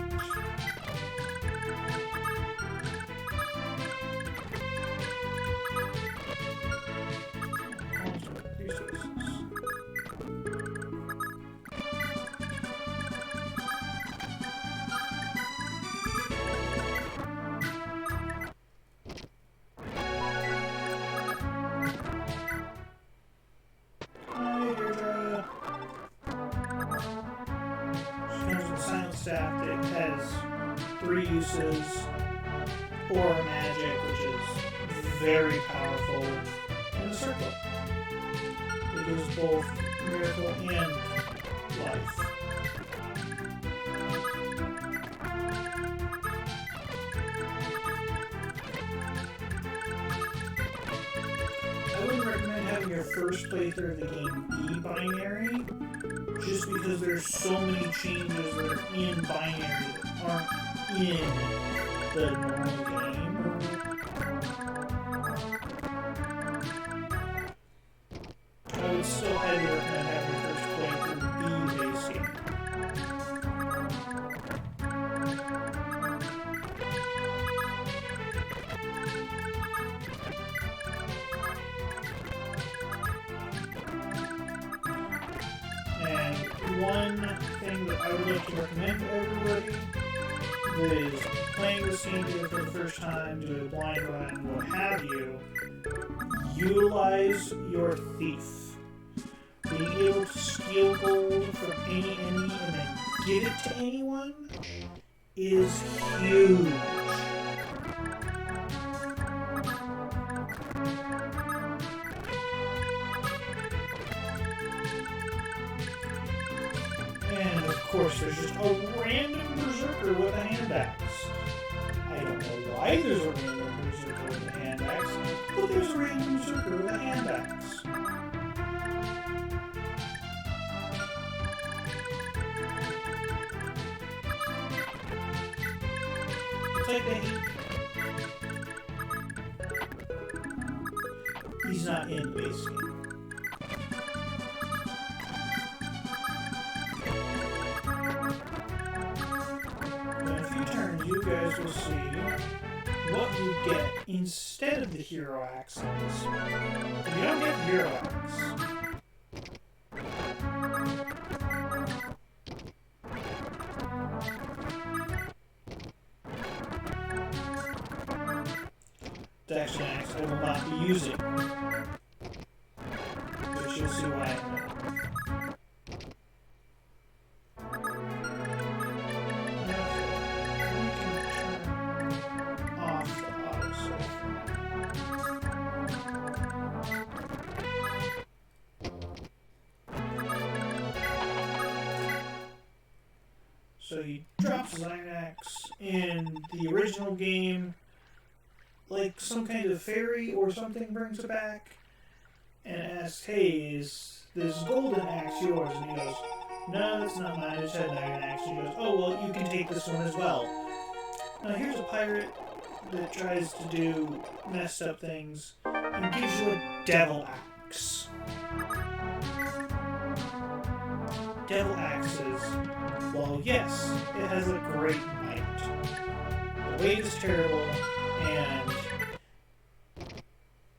staff that has 3 uses, Aura Magic, which is very powerful, and the Circle. It gives both Miracle and Life. I would recommend having your first playthrough of the game be binary, just because there's so many changes that are in binary that aren't in the normal game. I would still highly recommend having your first playthrough be base game. And one thing that I would like to recommend to everybody that is playing this game for the first time, do a blind run, what have you, utilize your thief. Being able to steal gold from any enemy and then give it to anyone is huge. And of course, there's just a random berserker with a hand axe. I don't know why there's a random berserker with a hand axe, but there's a random berserker with a hand axe. It's like he's not in the base game. You guys will see what you get instead of the hero axes. You don't get the hero axe. It's actually an axe I will not be using, but you'll see why in a minute. So he drops his iron axe in the original game, like some kind of fairy or something brings it back, and asks, hey, is this golden axe yours? And he goes, no, that's not mine, I just had an iron axe. And he goes, oh, well, you can take this one as well. Now here's a pirate that tries to do messed up things and gives you a devil axe. Devil axes, well, yes, it has a great might. The weight is terrible, and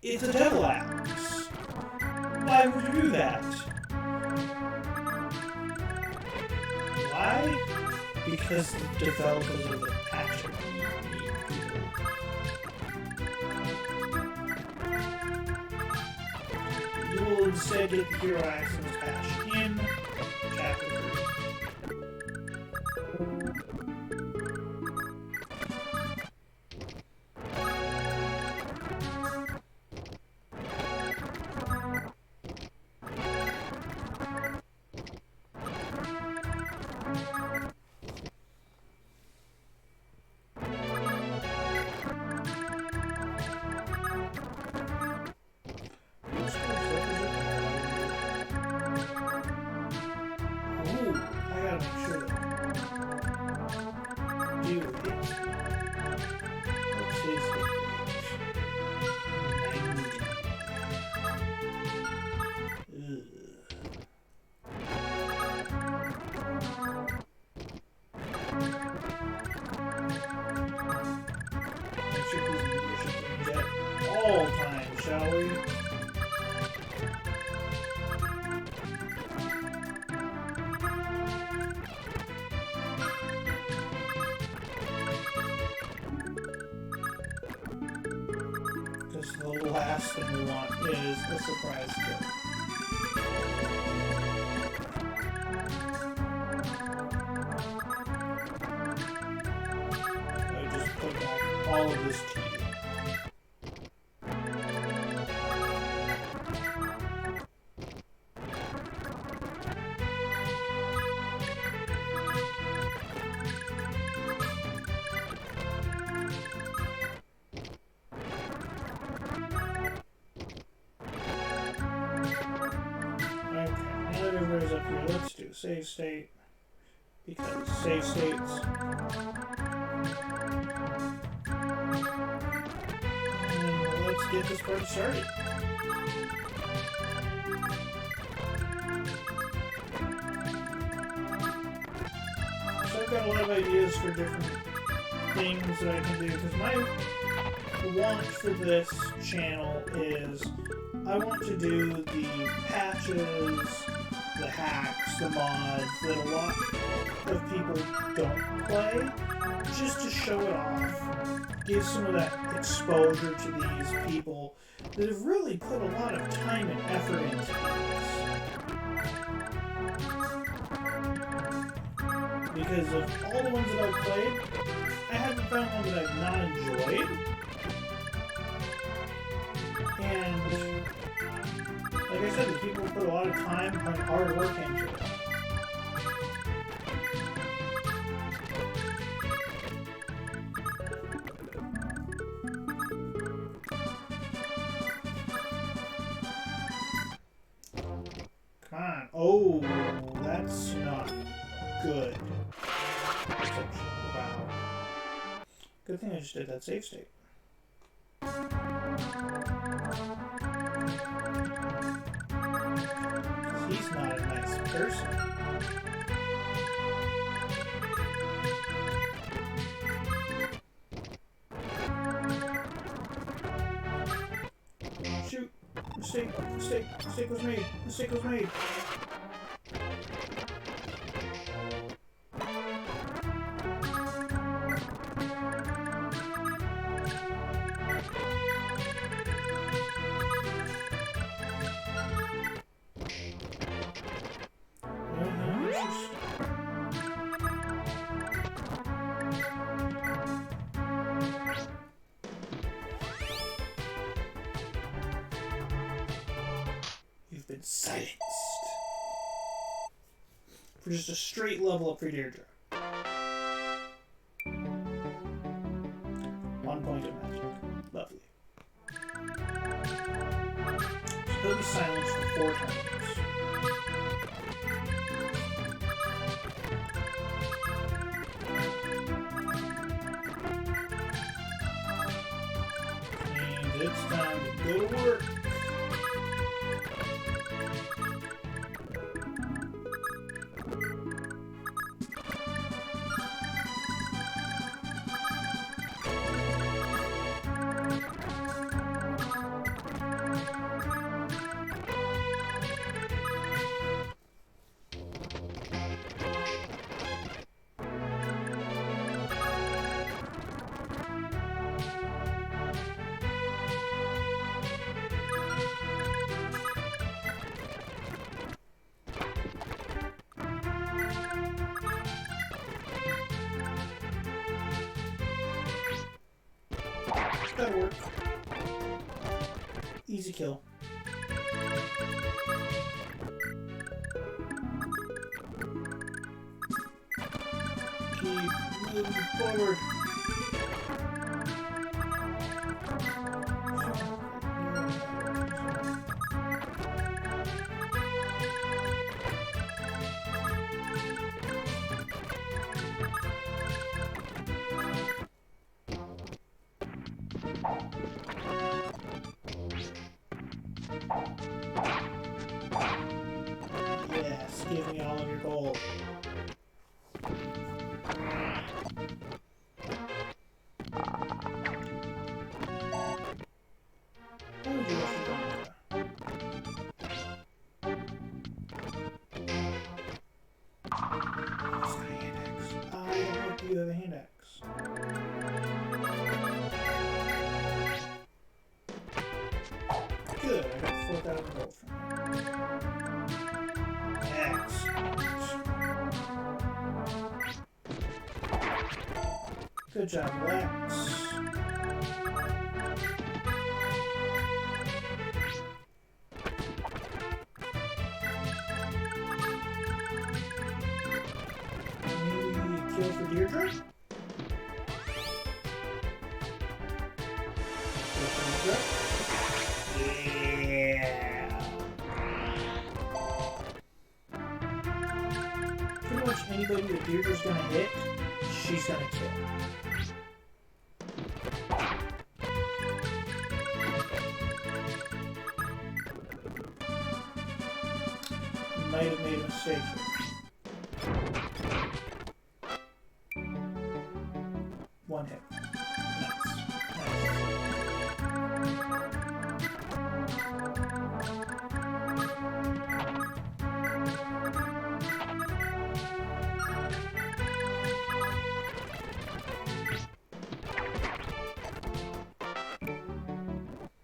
it's a devil axe. Why would you do that? Why? Because the developers of the patch are you will instead get the hero axe in this patch in Chapter 3. All time, shall we? Because the last thing we want is a surprise kill. all of this tedium. Everybody's up here. Let's do save state, because save states. And let's get this party started. So I've got a lot of ideas for different things that I can do, because my want for this channel is I want to do the patches, the hacks, the mods that a lot of people don't play, just to show it off, give some of that exposure to these people that have really put a lot of time and effort into this. Because of all the ones that I've played, I haven't found one that I've not enjoyed. And like I said, the people put a lot of time and hard work into it. Come on. Oh, that's not good. Wow. Good thing I just did that save state. He's not a nice person. Shoot! Mistake was made. Mistake was made. Been silenced for just a straight level up for Deirdre. 1 point of magic. Lovely. So he'll be silenced for 4 turns. And it's time to go to work. That'll work. Easy kill. Keep moving forward. Yes, give me all of your gold. How would you like to go? What's the hand axe? I don't think you have a hand axe. Good, I got 4,000 gold from you. Excellent. Good job, Lex. heal for Deirdre. Yeah. Pretty much anybody that Deirdre's gonna hit, she's gonna kill. Might have made a mistake here. One hit.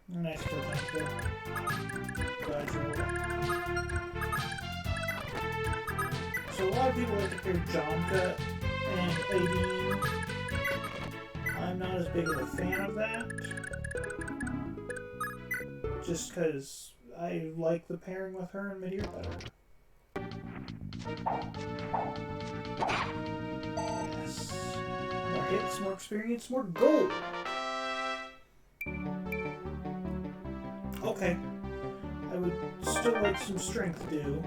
Nice protector. Glad you're over. So a lot of people like to pair Jonka and Aideen. I'm not as big of a fan of that. Just because I like the pairing with her and Midir better. Yes. More hits, more experience, more gold. Okay. I would still like some strength, do.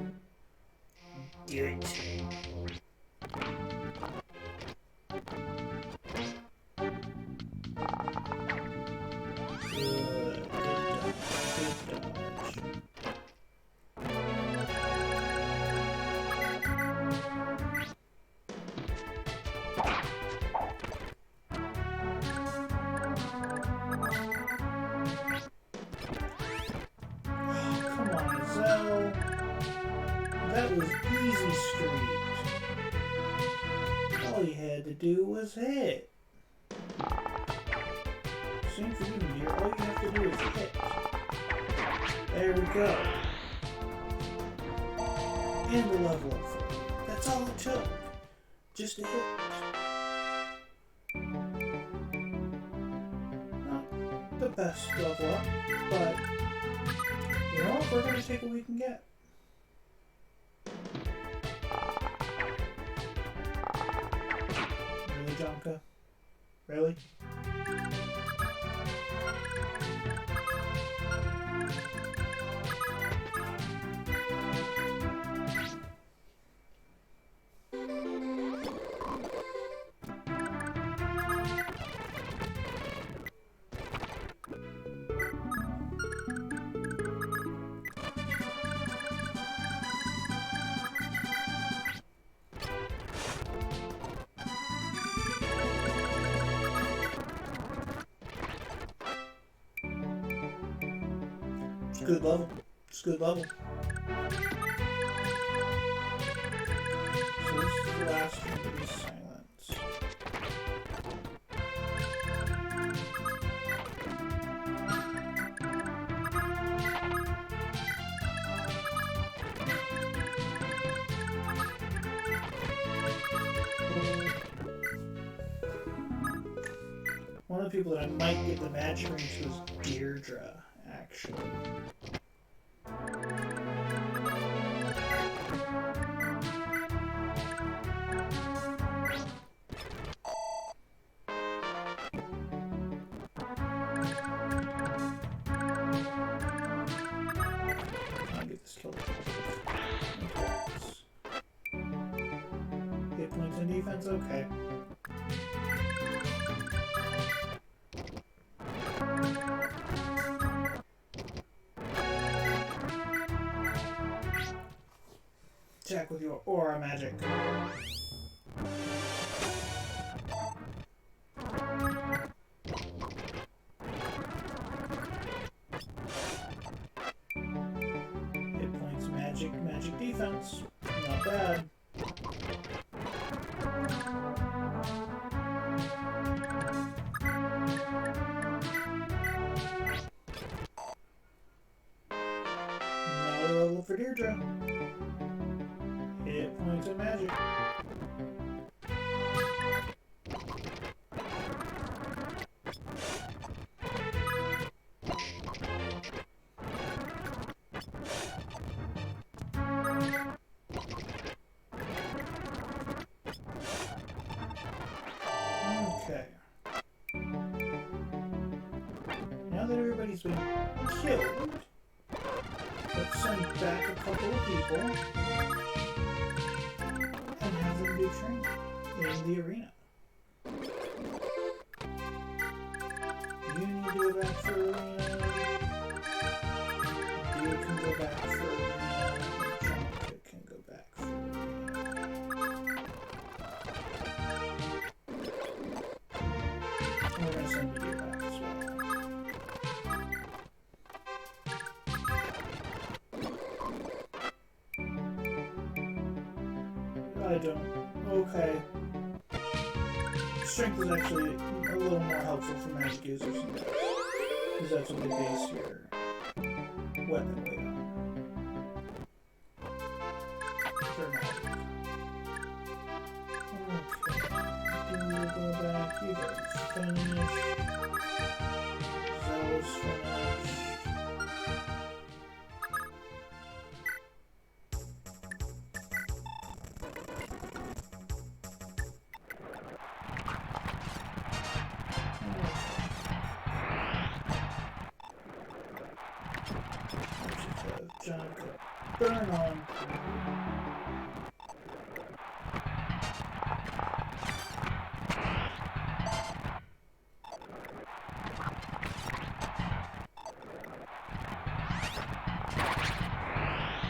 Do it. Good dodge. Come on, Zell. That was easy street. All you had to do was hit. Same for you, Midir. All you have to do is hit. There we go. And a level up for you. That's all it took. Just a hit. Not the best level up, but you know what? We're going to take what we can get. Really, Jonka? Really? It's a good level. It's a good level. So this is the last one to be silence. One of the people that I might get the match ring to is Deirdre, actually. I'll get this killed. Hit points and defense, okay. Check with your aura magic. Hit points, magic defense. Not bad. Another level for Deirdre. Hit points and magic. he's been killed. Let's send back a couple of people and have them do training in the arena. You need to go back for arena. You can go back for arena. Jonathan can go back for arena. We're going to send you back as well. I don't. Okay. Strength is actually a little more helpful for magic users, because that's what they base your weapon weight on. For magic. Okay. We'll go back. You guys finished. Zeal's finished. John could burn on.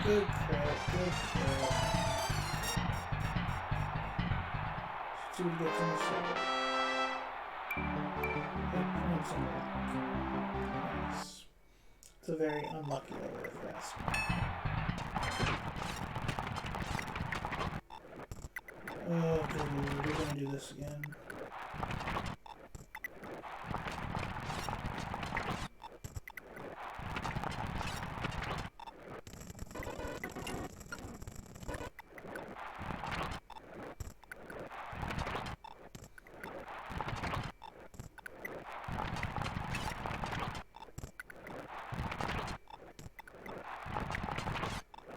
Good crap, good crap. Let's see what he gets on the shoulder. 8 points on luck. Nice. It's a very unlucky level, if you ask me. Oh, dude, we're gonna do this again.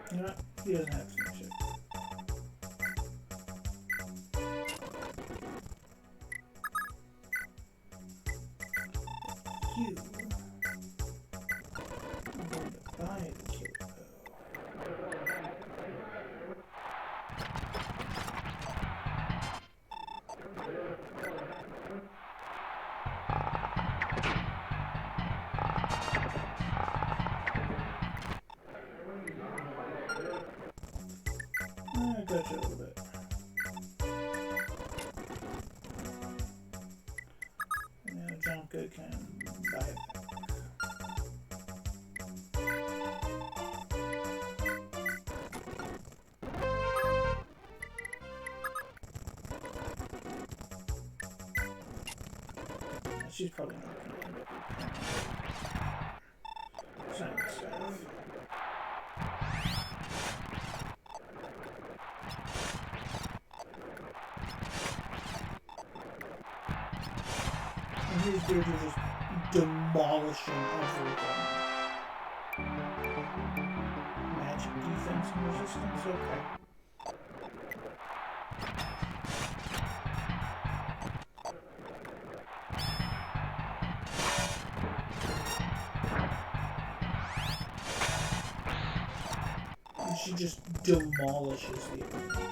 You know what? He doesn't have to finish it. You are going to buy the killer bow. I got you a little bit. Now Jonka can buy it back. She's probably not going to end up repairing science stuff. And these dudes are just demolishing everything. Magic defense and resistance, okay. And she just demolishes the enemy.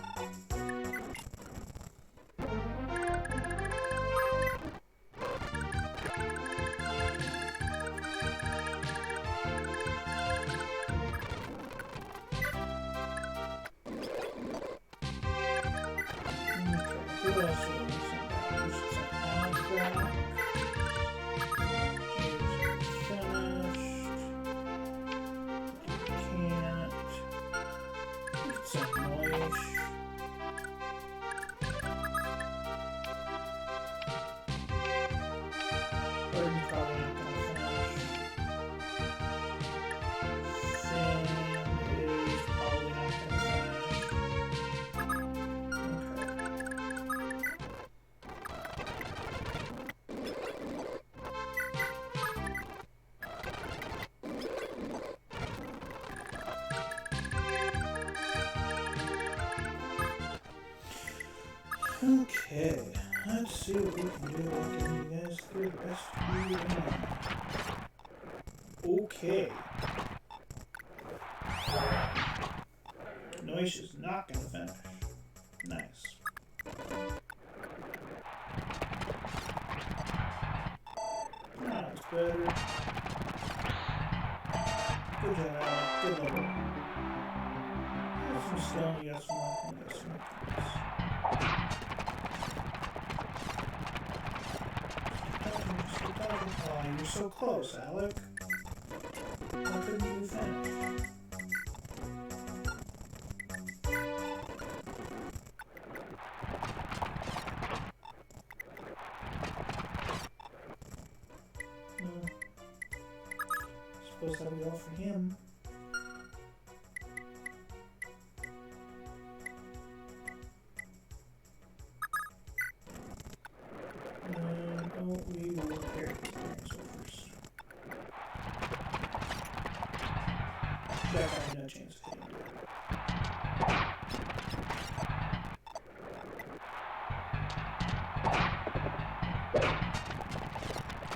Who else should we send back? We should send Alex back. Here's finished. Can't. We could send Noish. Burden probably not gonna finish. Finn is probably not gonna finish. Okay, let's see what we can do about getting you guys through the best we can. Okay. Noise is not gonna finish. Nice. That's better. Good job, Alec. Good level. You got some stone, you got some luck, you got some weapons. Oh, you're so close, Alec. Why couldn't you finish? Suppose that'll be all for him. We will repair these dinosaurs first. That guy had no chance of hitting it.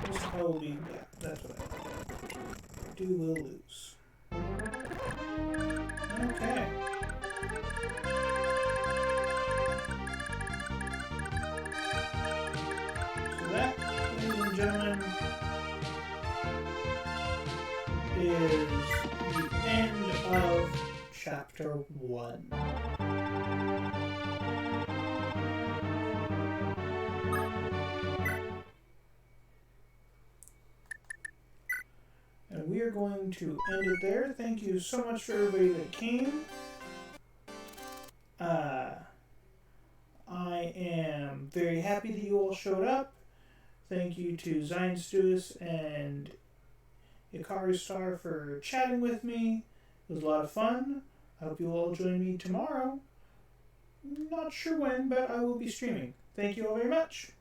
This will probably be, yeah, that's what I thought. Do will lose. Okay. So that, ladies and gentlemen, is the end of Chapter 1. And we are going to end it there. Thank you so much for everybody that came. I am very happy that you all showed up. Thank you to Zion Stuis and Ikaru Star for chatting with me. It was a lot of fun. I hope you all join me tomorrow. Not sure when, but I will be streaming. Thank you all very much.